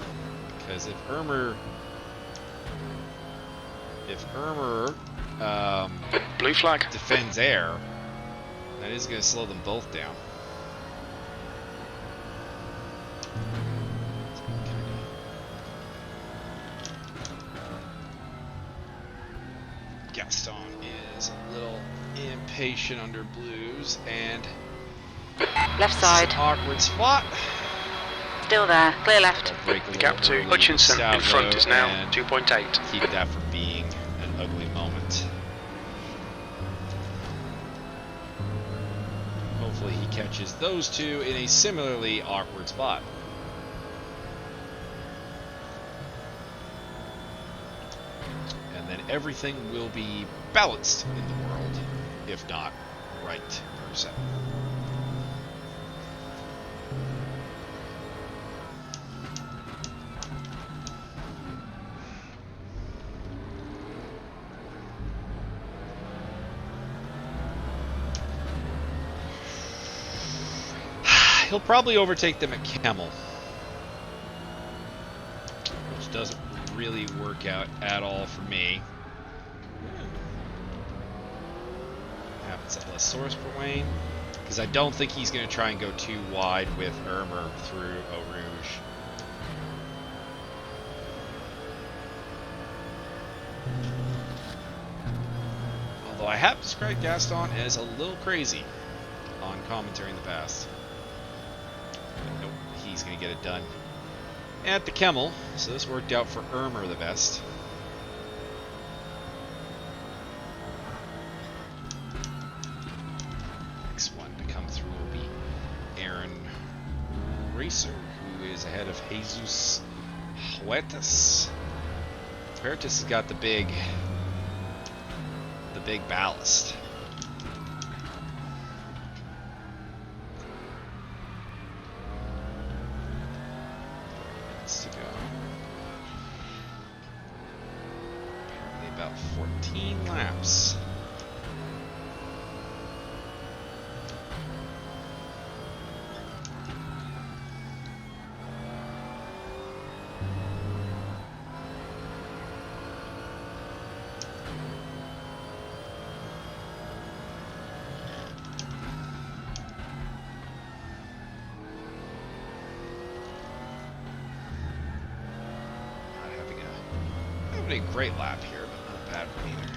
A: because if Irmer
B: Blue flag.
A: defends air, that is going to slow them both down. Gaston is a little impatient under blues, and
E: Left side.
A: awkward spot.
E: Still there. Clear left.
B: The gap to Hutchinson in front is now 2.8.
A: Keep that from being an ugly moment. Hopefully he catches those two in a similarly awkward spot. And then everything will be balanced in the world, if not right per se. He'll probably overtake them at Kemmel, which doesn't really work out at all for me. Happens at less source for Wayne, because I don't think he's going to try and go too wide with Irmer through Eau Rouge. I have described Gaston as a little crazy on commentary in the past. But nope, he's going to get it done at the Kemmel, so this worked out for Irmer the best. Next one to come through will be Aaron Racer, who is ahead of Jesus Huertas. Huertas has got the big ballast. Minutes to go. Apparently about 14 laps. A great lap here, but not a bad one either.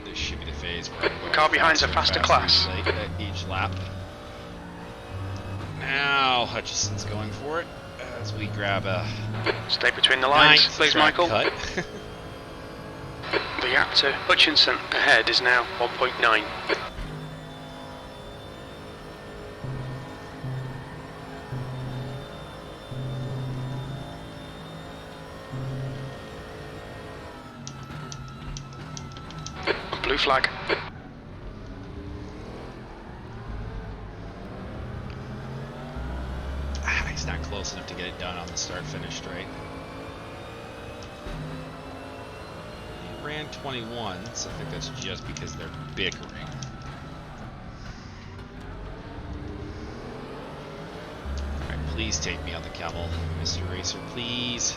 A: This should be the phase where I'm going
B: car behind's a faster class.
A: Late at each lap. Now Hutchison's going for it as we grab a
B: stay between the lines, please, Michael.
A: Cut.
B: The gap to Hutchinson ahead is now 1.9. Blue flag.
A: He's not close enough to get it done on the start-finish straight. He ran 21, so I think that's just because they're bickering. Alright, please take me on the Kemmel, Mr. Racer, please.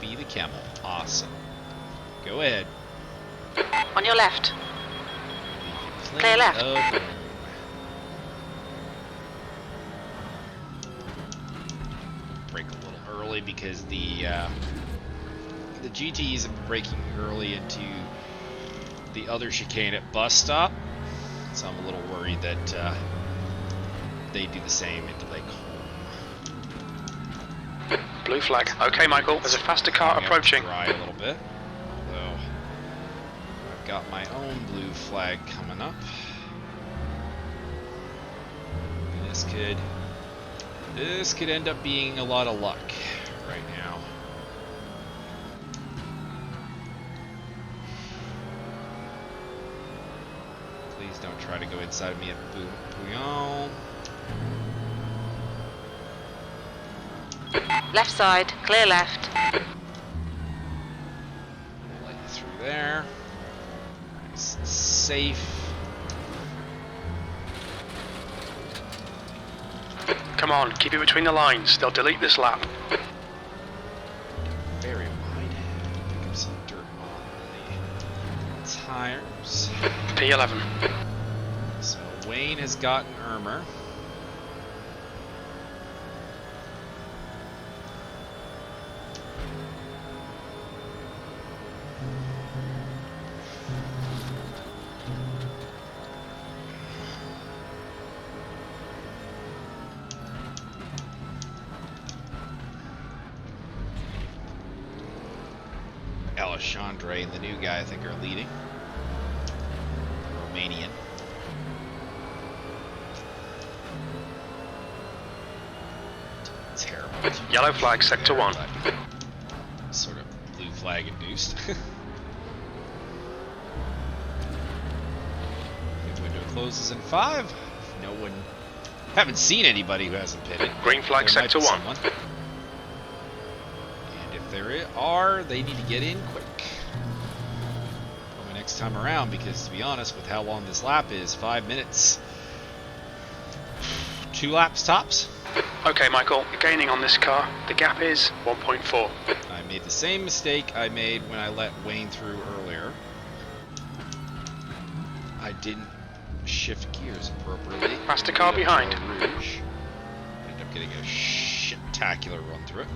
A: The Kemmel. Awesome. Go ahead.
E: On your left. Clear left.
A: Brake a little early because the GTs are braking early into the other chicane at bus stop, so I'm a little worried that they do the same into Lake Home.
B: Blue flag. Okay, Michael, there's a faster car approaching.
A: Dry a little bit, although I've got my own blue flag coming up. And this could end up being a lot of luck right now. Please don't try to go inside of me at Bouillon.
E: Left side, clear left.
A: Let you through there. Nice and safe.
B: Come on, keep it between the lines. They'll delete this lap.
A: Very wide. Pick up some dirt on the tires.
B: P11.
A: So Wayne has gotten Irmer. Alexandre and the new guy, I think, are leading. Romanian. Terrible.
B: Yellow flag, sector 1.
A: Sort of blue flag induced. The window closes in 5. No one. Haven't seen anybody who hasn't pitted.
B: Green flag,
A: There might
B: sector
A: be
B: 1.
A: someone. If there are, they need to get in quick. Probably next time around, because to be honest, with how long this lap is, 5 minutes, 2 laps tops.
B: Okay, Michael, you're gaining on this car. The gap is 1.4.
A: I made the same mistake I made when I let Wayne through earlier. didn't shift gears appropriately.
B: Faster car behind.
A: Rouge. Ended up getting a shit-tacular run through it.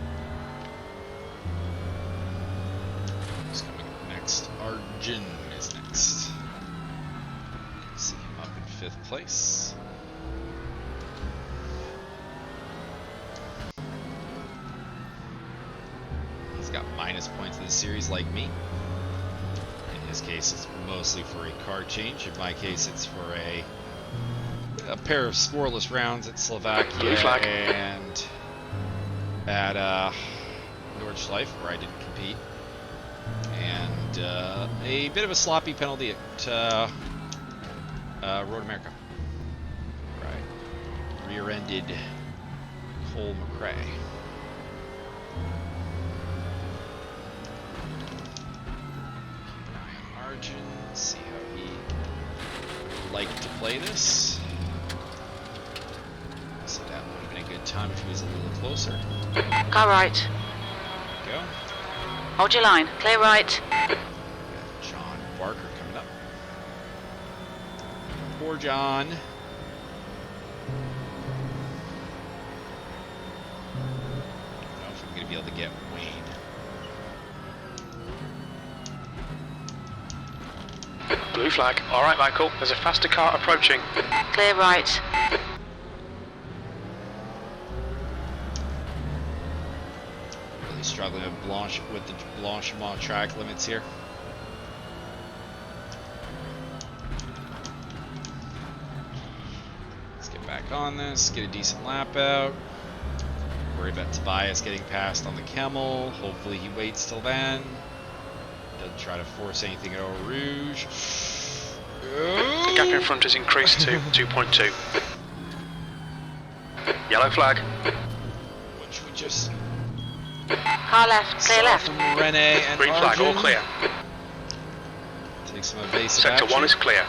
A: Who's coming up next? Arjun is next. You can see him up in 5th place. He's got minus points in the series like me. In his case, it's mostly for a car change. In my case, it's for a pair of scoreless rounds at Slovakia and at Nordschleife, where I didn't compete, and a bit of a sloppy penalty at Road America. Right, rear-ended Cole McRae. Arjun, see how he would like to play this. So that would have been a good time if he was a little closer.
E: Car right.
A: There we go.
E: Hold your line. Clear right.
A: We got John Barker coming up. Poor John. I don't know if I'm going to be able to get Wayne.
B: Blue flag. All right, Michael. There's a faster car approaching.
E: Clear right.
A: Really struggling with the Blanchimont track limits here. Let's get back on this, get a decent lap out. Worry about Tobias getting past on the Camel. Hopefully he waits till then. Doesn't try to force anything at Eau Rouge.
B: The gap in front has increased to 2.2. Yellow flag.
A: What should we just
E: Car left. Clear
A: saw
E: left.
A: from Rene and
B: Green flag. All
A: Arjun?
B: clear.
A: Take some evasive
B: Sector
A: action.
B: 1 is clear.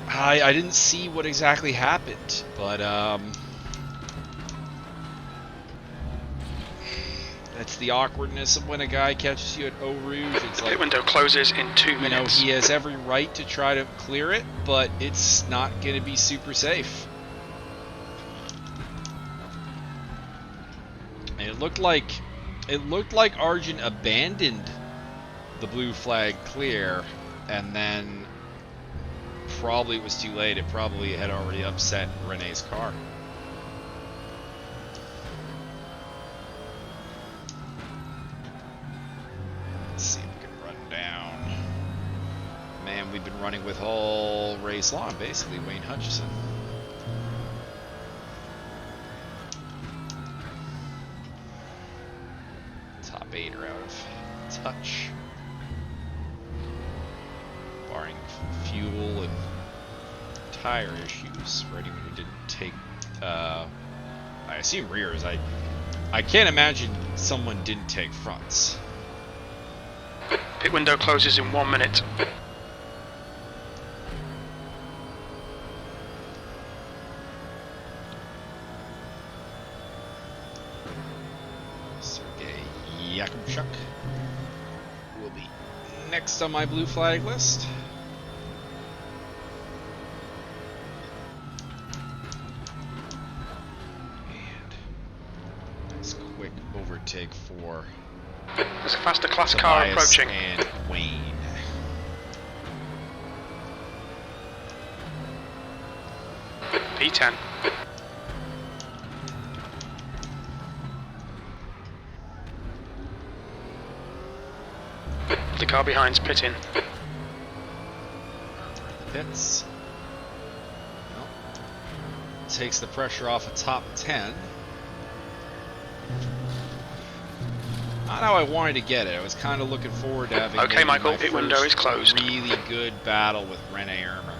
A: I didn't see what exactly happened, but that's the awkwardness of when a guy catches you at Eau Rouge. It's
B: The
A: like,
B: pit window closes in 2
A: you know,
B: minutes.
A: he has every right to try to clear it, but it's not going to be super safe. And it looked like Arjun abandoned the blue flag clear, and then probably it was too late. It probably had already upset Rene's car. Let's see if we can run down. Man, we've been running with all race long, basically, Wayne Hutchison. Top 8 are out of touch. Barring fuel and tire issues for anyone who didn't take, I assume rears. I can't imagine someone didn't take fronts.
B: Pit window closes in 1 minute.
A: Sergei Yakubchuk will be next on my blue flag list. And nice quick overtake for
B: There's a faster class car
A: Tobias
B: approaching.
A: and Wayne.
B: P10. The car behind's pitting.
A: Pits. Well, takes the pressure off a top 10. Not how I wanted to get it. I was kind of looking forward to having
B: Okay,
A: maybe
B: Michael,
A: my
B: pit window
A: first
B: is closed.
A: really good battle with Rene Irmer.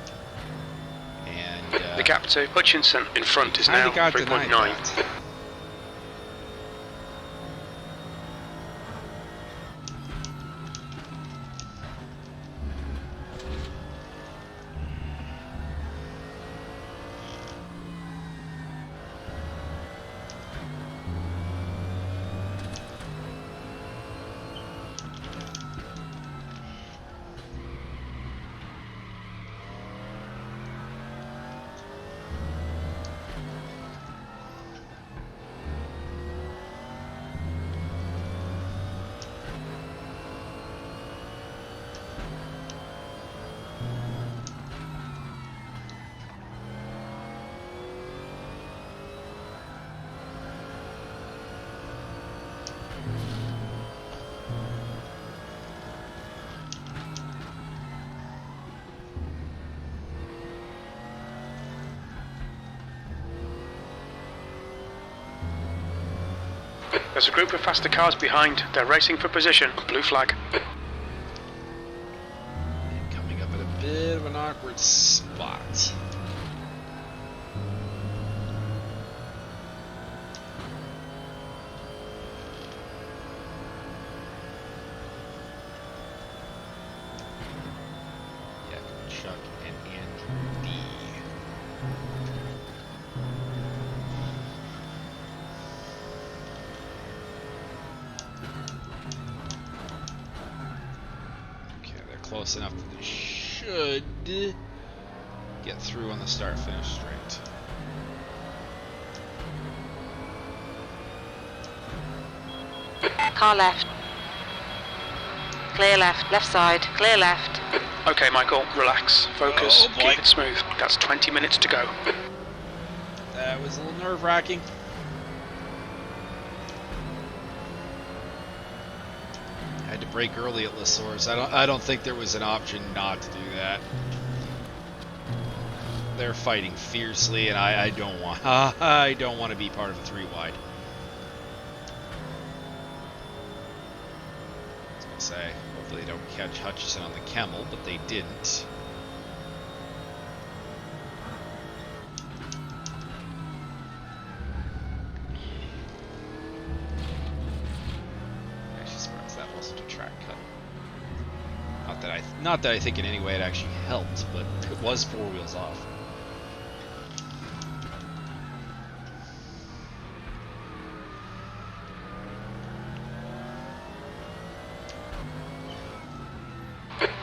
A: And
B: The gap to Hutchinson in front is
A: kinda
B: now
A: got denied
B: 3.9.
A: that.
B: There's a group of faster cars behind. They're racing for position. Blue flag.
A: Coming up at a bit of an awkward spot. Chuck and Andrew D. Okay, they're close enough that they should get through on the start-finish straight.
E: Car left. Clear left. Left side. Clear left.
B: Okay, Michael, relax, focus,
A: Oh, boy.
B: keep it smooth. That's 20 minutes to go.
A: That was a little nerve-wracking. Had to brake early at La Source. I don't think there was an option not to do that. They're fighting fiercely, and I don't want I don't want to be part of a 3-wide. I was gonna say, hopefully they don't catch Hutchison on the Camel, but they didn't. Actually surprised that wasn't a track cut. Not that I think in any way it actually helped, but it was 4 wheels off.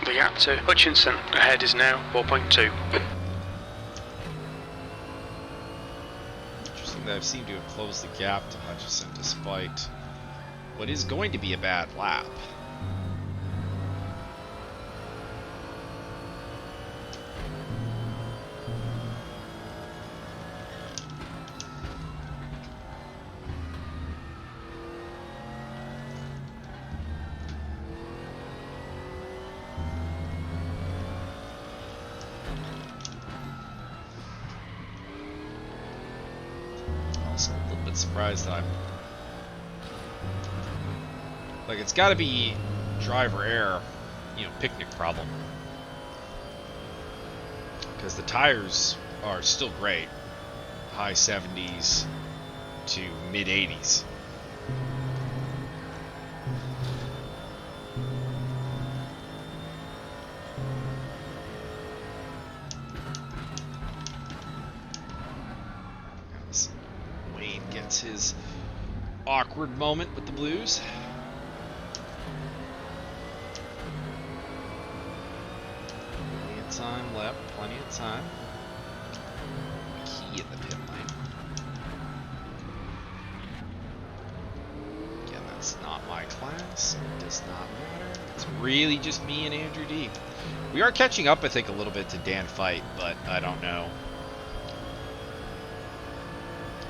B: The gap to Hutchinson ahead is now 4.2.
A: Interesting that I've seemed to have closed the gap to Hutchison despite what is going to be a bad lap. Also a little bit surprised that I'm like, it's got to be driver error, you know, picnic problem, because the tires are still great, high 70s to mid 80s. As Wayne gets his awkward moment with the Blues. Plenty of time left, plenty of time. Key in the pit lane. Again, that's not my class, so it does not matter. It's really just me and Andrew D. We are catching up, I think, a little bit to Dan Fight, but I don't know.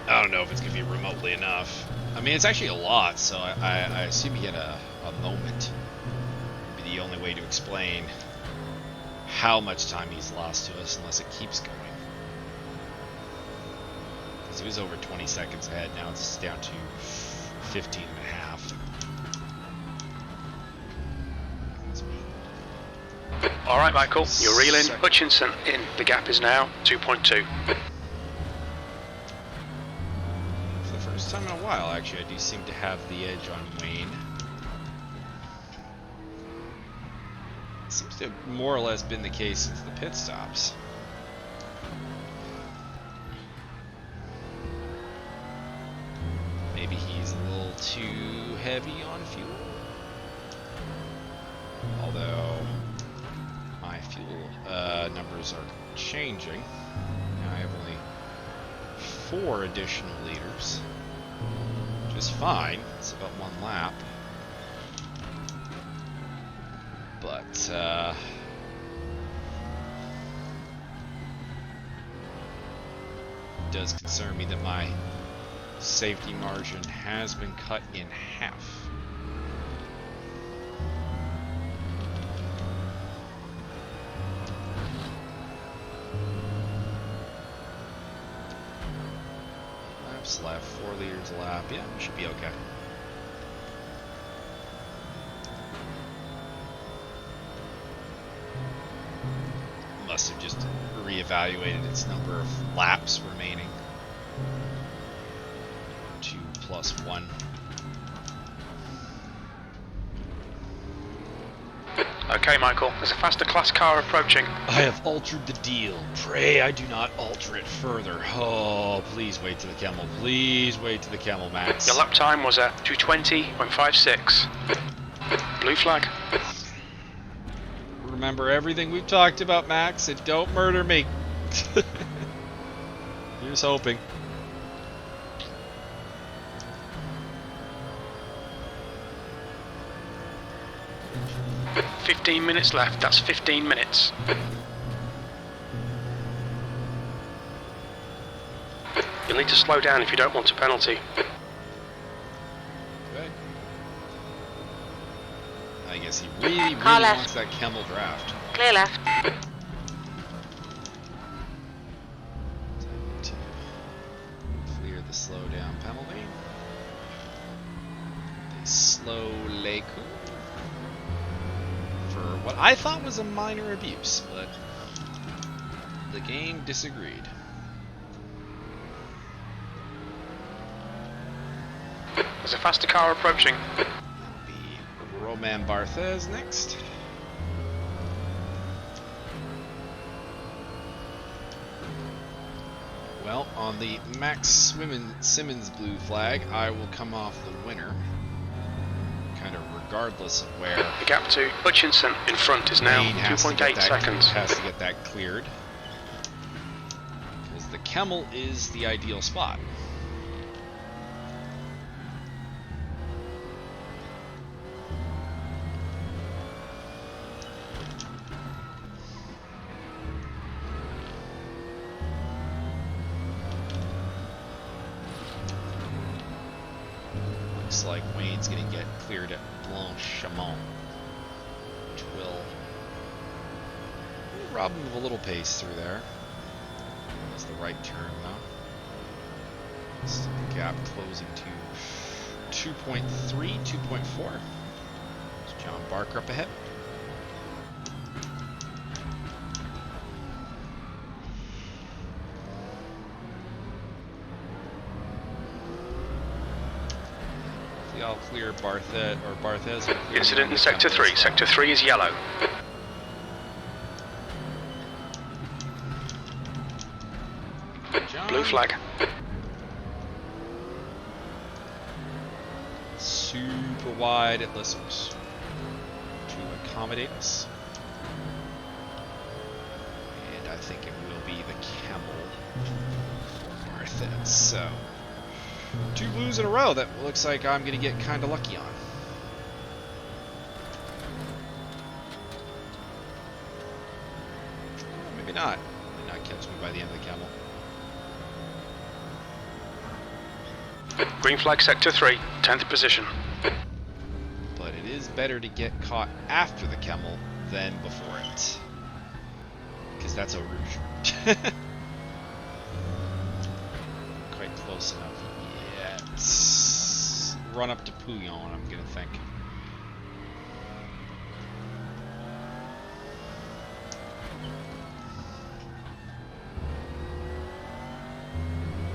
A: I don't know if it's going to be remotely enough. I mean, it's actually a lot, so I assume he had a moment. Would be the only way to explain how much time he's lost to us, unless it keeps going. Because he was over 20 seconds ahead, now it's down to 15 and a half.
B: All right, Michael, you're reeling. Hutchinson in. The gap is now 2.2.
A: For the first time in a while, actually, I do seem to have the edge on Wayne. Seems to have more or less been the case since the pit stops. Maybe he's a little too heavy on fuel. Although my fuel numbers are changing. Now I have only 4 additional liters, which is fine. It's about 1 lap. But it does concern me that my safety margin has been cut in half. Laps left, 4 liters a lap. Yeah, we should be okay. must have just reevaluated its number of laps remaining. 2 plus 1.
B: Okay, Michael, there's a faster class car approaching.
A: I have altered the deal. Pray I do not alter it further. Oh, please wait to the camel. Please wait to the camel, Max.
B: Your lap time was a 2:20.56. Blue flag.
A: Remember everything we've talked about, Max, and don't murder me. Here's hoping.
B: "15 minutes left, that's 15 minutes. You'll need to slow down if you don't want a penalty.
A: Good. I guess he really
E: Car left.
A: wants that camel draft.
E: Clear left.
A: Time to clear the slow down penalty. A slow Leiku. For what I thought was a minor abuse, but the game disagreed.
B: There's a faster car approaching.
A: That'll be Romain Barthez next. Well, on the Max Simmons blue flag, I will come off the winner. Kind of regardless of where.
B: The gap to Hutchinson in front is now
A: Lane has to
B: 2.8
A: get that-
B: seconds.
A: Has to get that cleared. Because the camel is the ideal spot. Looks like Wayne's going to get cleared at Blanchemont, which will rob him of a little pace through there. That's the right turn, though. This is the gap closing to 2.3, 2.4. There's John Barker up ahead. I'll clear Barthez or Barthez.
B: Incident in Sector 3. Sector 3 is yellow.
A: John.
B: Blue flag.
A: Super wide at Lissers to accommodate us. And I think it will be the camel for Barthez. So 2 blues in a row. That looks like I'm going to get kind of lucky on. Maybe not. Maybe not catch me by the end of the camel.
B: Green flag Sector 3, 10th position.
A: But it is better to get caught after the camel than before it. Because that's a rouge. Quite close enough. Yes. Run up to Pouillon, I'm gonna think.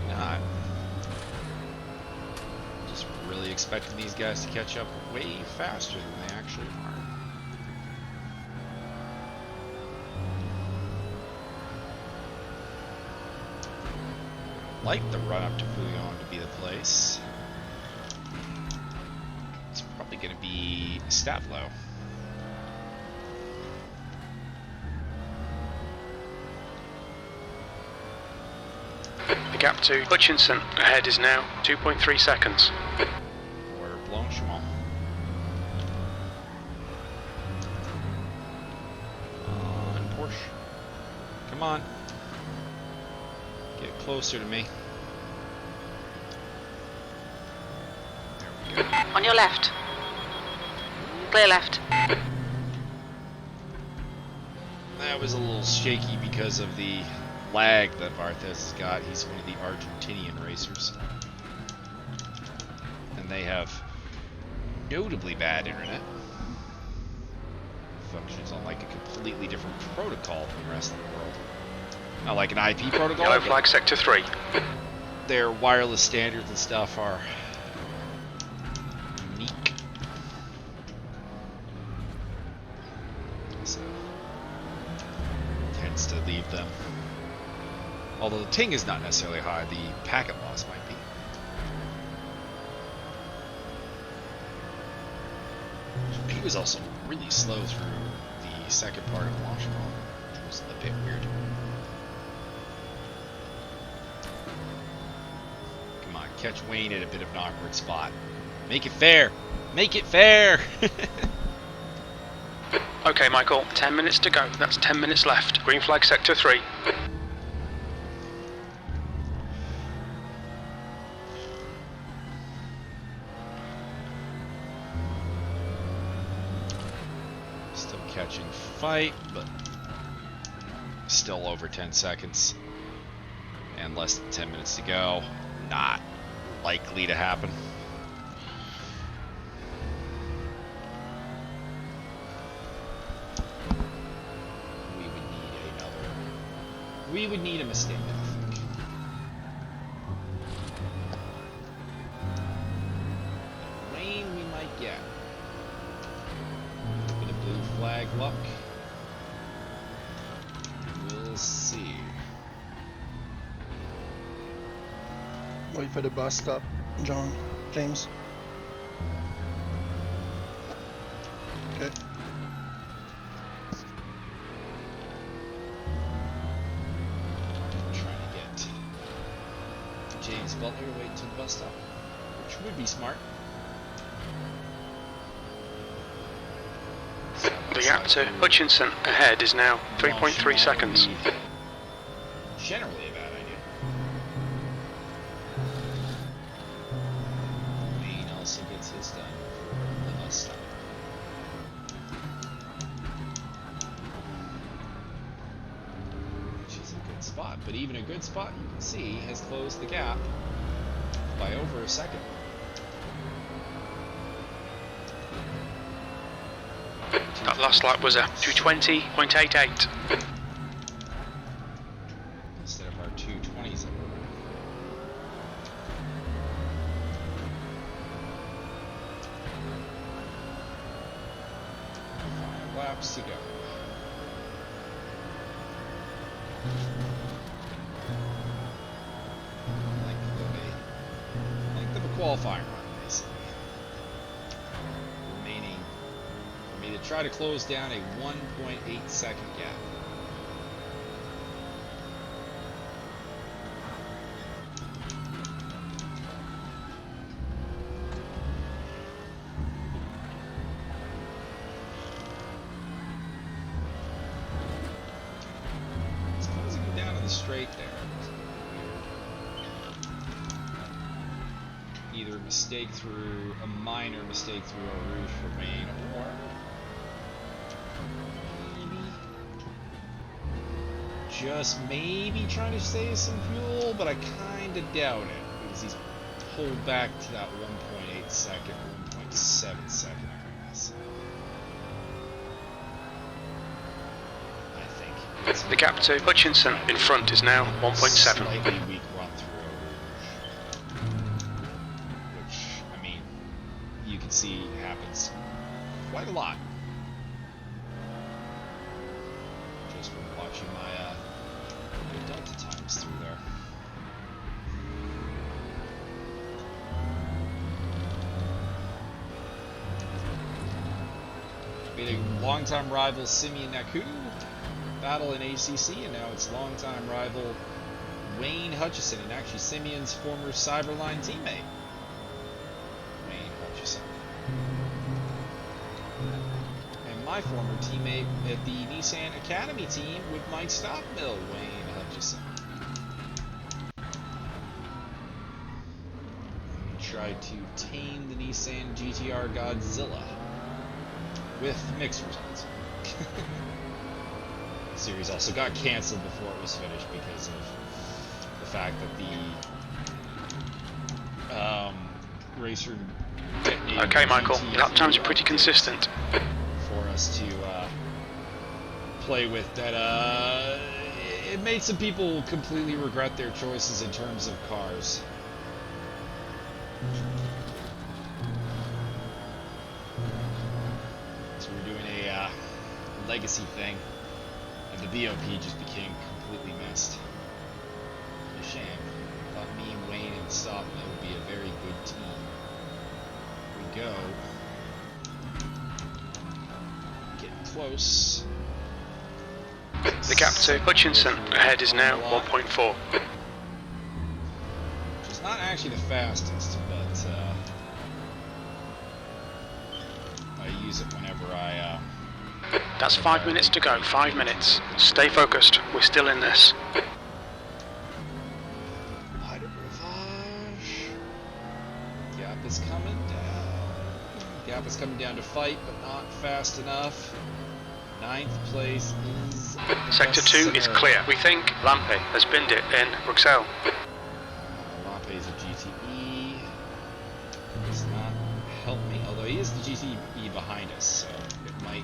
A: Not. Just really expecting these guys to catch up way faster than they actually are. Like the run up to Pouillon to be the place. It's probably going to be Stavlo.
B: The gap to Hutchinson ahead is now 2.3 seconds.
A: Or Blanchemont. On Porsche. Come on. Get closer to me. There we go.
E: On your left. Clear left.
A: That was a little shaky because of the lag that Barthez has got. He's one of the Argentinian racers. And they have notably bad internet. functions on like a completely different protocol from the rest of the world. Not like an IP protocol.
B: Yellow flag sector 3.
A: Their wireless standards and stuff are unique. So tends to leave them. Although the ting is not necessarily high, the packet loss might be. He was also really slow through the second part of launch call, which was a bit weird. Come on, catch Wayne at a bit of an awkward spot. Make it fair! Make it fair!
B: Okay, Michael, 10 minutes to go. That's 10 minutes left. Green flag sector 3.
A: Still catching fight, but still over 10 seconds. And less than 10 minutes to go. Not likely to happen. We would need a mistake, I think. Rain we might get. A bit of blue flag luck. We'll see.
C: Wait for the bus stop, John, James. Okay.
A: James Butler to wait to the bus stop, which would be smart.
B: The gap to Hutchinson ahead is now 3.3 seconds.
A: Generally a bad idea. Wayne also gets his done for the bus stop. Spot, but even a good spot you can see has closed the gap by over a second.
B: That last lap was a 2:20.88
A: instead of our 2:20s. 5 laps to go. Length of a qualifying run, basically. Remaining for me to try to close down a 1.8 second gap. It's closing him down to the straight there. Either a mistake through a minor mistake through a rouge for Wayne, or maybe just maybe trying to save some fuel, but I kind of doubt it because he's pulled back to that 1.8 second, 1.7 second area. So I think
B: The gap to Hutchinson in front is now 1.7.
A: Slightly weak run through a rouge. Which, I mean, you can see happens quite a lot. Just from watching my delta times through there. Beating longtime rival Simeon Naku battle in ACC, and now it's longtime rival Wayne Hutchison, and actually Simeon's former Cyberline teammate. Wayne Hutchison. And my former teammate at the Nissan Academy team with Mike Stockmill, Wayne Hutchison. We tried to tame the Nissan GTR Godzilla with mixed results. The series also got canceled before it was finished because of the fact that the racer detonated.
B: Okay, Michael,
A: GT
B: lap times are
A: through
B: pretty
A: updates
B: consistent.
A: for us to play with that it made some people completely regret their choices in terms of cars. So we're doing a legacy thing, and the BOP just became completely messed. A shame. I thought me, Wayne, and Stop would be a very good team. Here we go. Getting close.
B: The gap to Hutchinson ahead is now 1.4.
A: Which is not actually the fastest, but I use it whenever I...
B: That's 5 minutes to go, 5 minutes. Stay focused, we're still in this.
A: Light of Rivage. Gap is coming down. Gap is coming down to fight, but not fast enough. 9th place is...
B: Sector 2 is clear. We think Lampe has binned it in Bruxelles.
A: Lampe is a GTE. Does not help me, although he is the GTE behind us, so it might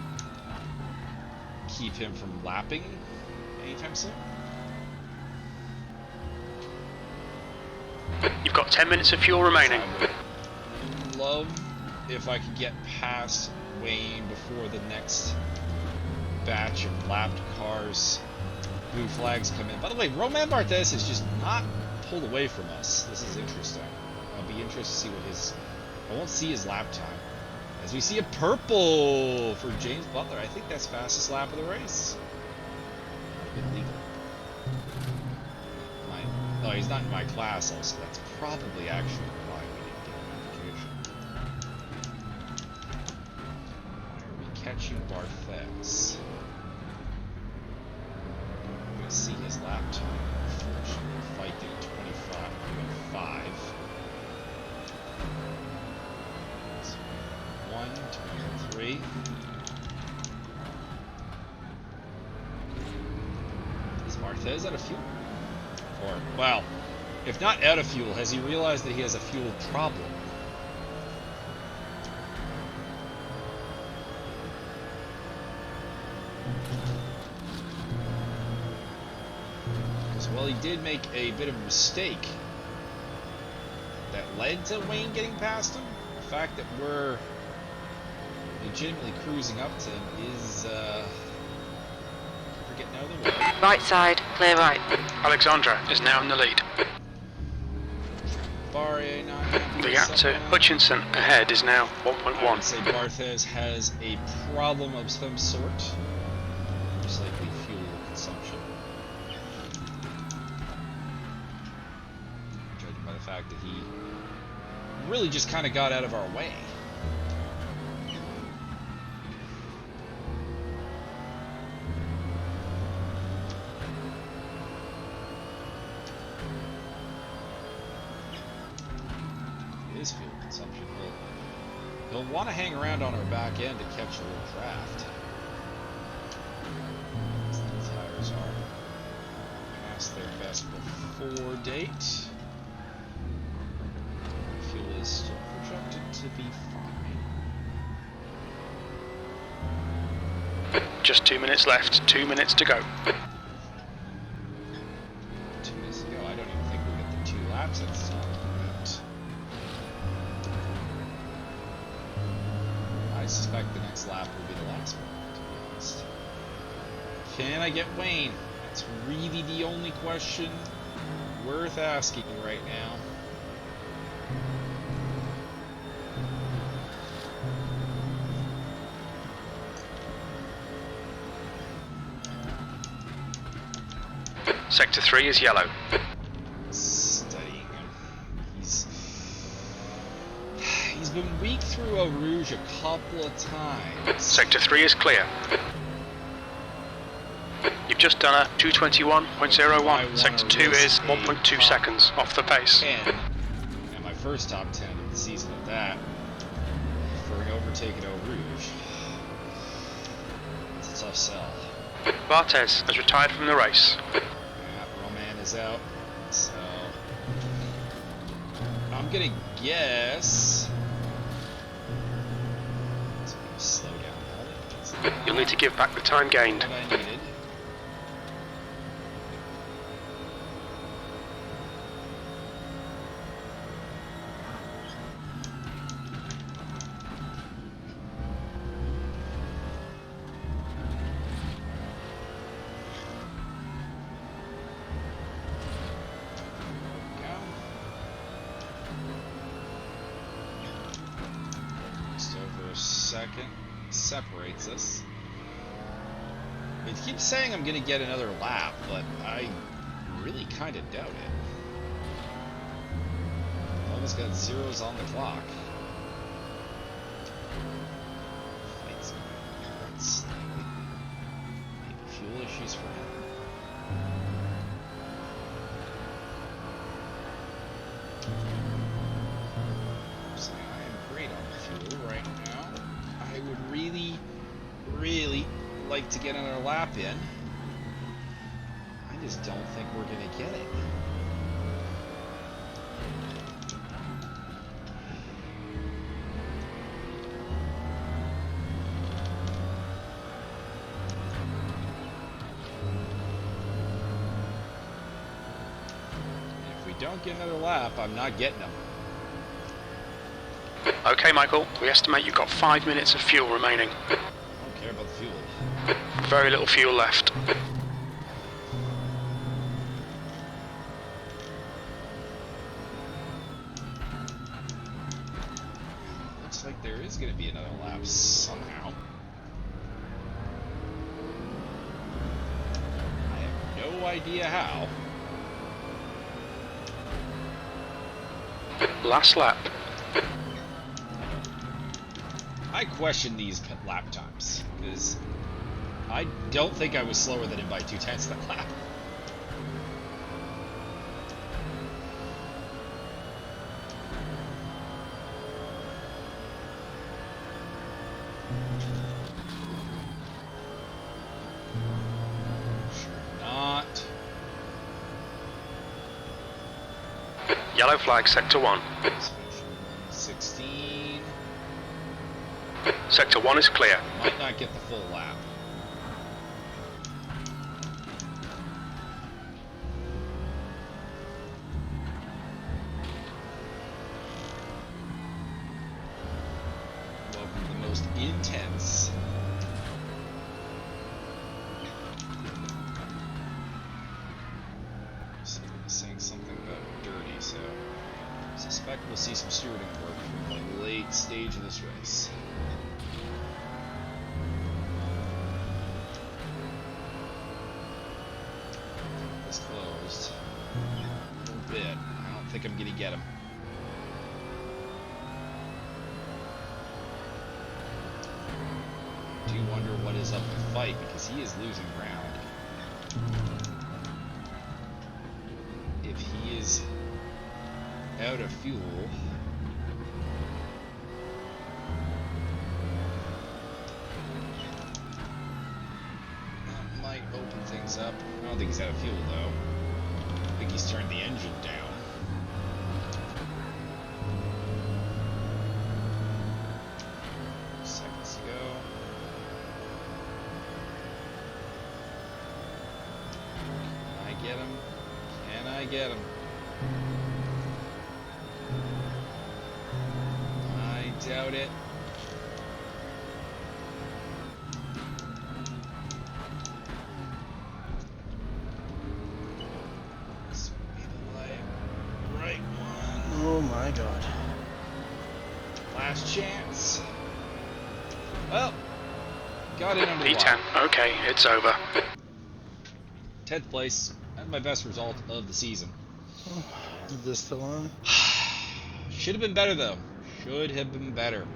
A: keep him from lapping anytime soon.
B: You've got 10 minutes of fuel remaining.
A: I would love if I could get past Wayne before the next batch of lapped cars. Blue flags come in. By the way, Roman Barthez has just not pulled away from us. This is interesting. I'll be interested to see what his... I won't see his lap time. As we see a purple for James Butler. I think that's fastest lap of the race. Might have been legal. Oh, he's not in my class also. That's probably actually why we didn't get a notification. Why are we catching Barthez? I'm going to see his lap time. Unfortunately, fight did 25. He went 5. So 1, 23. Is Barthez out of fuel? Or, well, if not out of fuel, has he realized that he has a fuel problem? Because, well, he did make a bit of a mistake that led to Wayne getting past him. The fact that we're legitimately cruising up to him is, we're getting out of the way.
E: Right side, clear right.
B: Alexandra is now in the lead. The gap to Hutchinson ahead is now
A: I would
B: 1.1.
A: say Barthez has a problem of some sort. Most likely fuel consumption. Judging by the fact that he really just kind of got out of our way. His fuel consumption. He'll want to hang around on our back end to catch a little draft. The tires are past their best before date. Fuel is still projected to be fine.
B: Just 2 minutes left, 2 minutes to go.
A: 2 minutes ago, I don't even think we got the 2 laps at this time. I suspect the next lap will be the last one, to be honest. Can I get Wayne? That's really the only question worth asking right now.
B: Sector 3 is yellow.
A: Studying him. He's been weak through Eau Rouge a couple of times.
B: Sector 3 is clear. You've just done a 221.01. Sector 2 is 1.2 seconds off the pace.
A: 10, and my first top 10 of the season at that, for an overtake at Eau Rouge. It's a tough sell.
B: Barthez has retired from the race.
A: Yeah, Roman is out, so I'm gonna guess. Slow down.
B: You'll need to give back the time gained.
A: What I needed. Second separates us. It keeps saying I'm gonna get another lap, but I really kind of doubt it. Almost got zeros on the clock. Fight's going slightly. Maybe fuel issues for him. So I am great on the fuel right now. I would really like to get another lap in. I just don't think we're gonna get it. If we don't get another lap, I'm not getting them.
B: Okay, Michael, we estimate you've got 5 minutes of fuel remaining.
A: I don't care about the fuel.
B: Very little fuel left.
A: Looks like there is going to be another lap somehow. I have no idea how.
B: Last lap.
A: I question these lap times, because I don't think I was slower than him by 0.2 that lap. Sure not.
B: Yellow flag, sector 1.
A: 16.
B: Sector 1 is clear.
A: Might not get the full lap. Welcome to the most intense. Saying something about dirty, so I suspect we'll see some stewarding work from the late stage of this race. It's closed a little bit. I don't think I'm gonna get him. I do wonder what is up the fight, because he is losing ground. If he is out of fuel, that might open things up. I don't think he's out of fuel though. I think he's turned the engine down. Seconds to go. Can I get him? Can I get him? I doubt it. This will be the right one.
C: Oh my god.
A: Last chance. Well, got in under
B: P10. Okay, it's over.
A: 10th place. And my best result of the season.
C: Is this still on?
A: Should have been better though. Should have been better.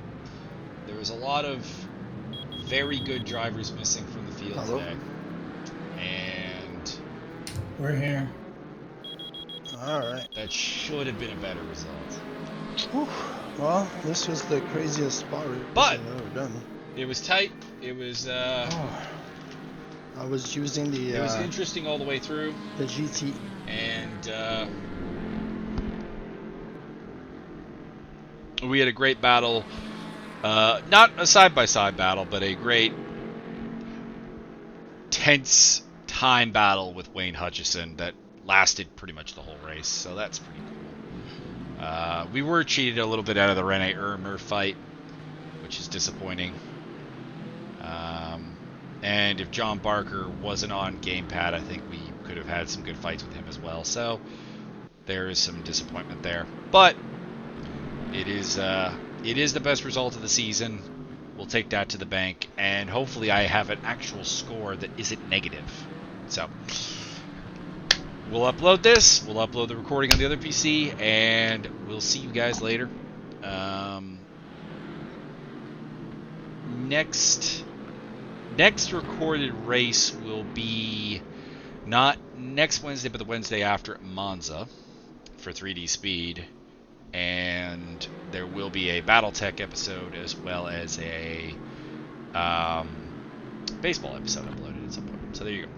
A: There was a lot of very good drivers missing from the field today. And
D: We're here.
C: Alright.
A: that should have been a better result.
C: Whew. Well, this was the craziest spot race
A: But-
C: I've ever done.
A: It was tight. It was
C: I was using the
A: it was interesting all the way through.
C: the GT.
A: And we had a great battle, not a side-by-side battle, but a great intense time battle with Wayne Hutchison that lasted pretty much the whole race, so that's pretty cool. We were cheated a little bit out of the Rene Ermer fight, which is disappointing. And if John Barker wasn't on gamepad, I think we could have had some good fights with him as well. So there is some disappointment there, but it is the best result of the season. We'll take that to the bank, and hopefully I have an actual score that isn't negative. So we'll upload this. We'll upload the recording on the other PC, and we'll see you guys later. Next recorded race will be not next Wednesday, but the Wednesday after at Monza for 3D Speed. And there will be a BattleTech episode as well as a baseball episode uploaded at some point. So there you go.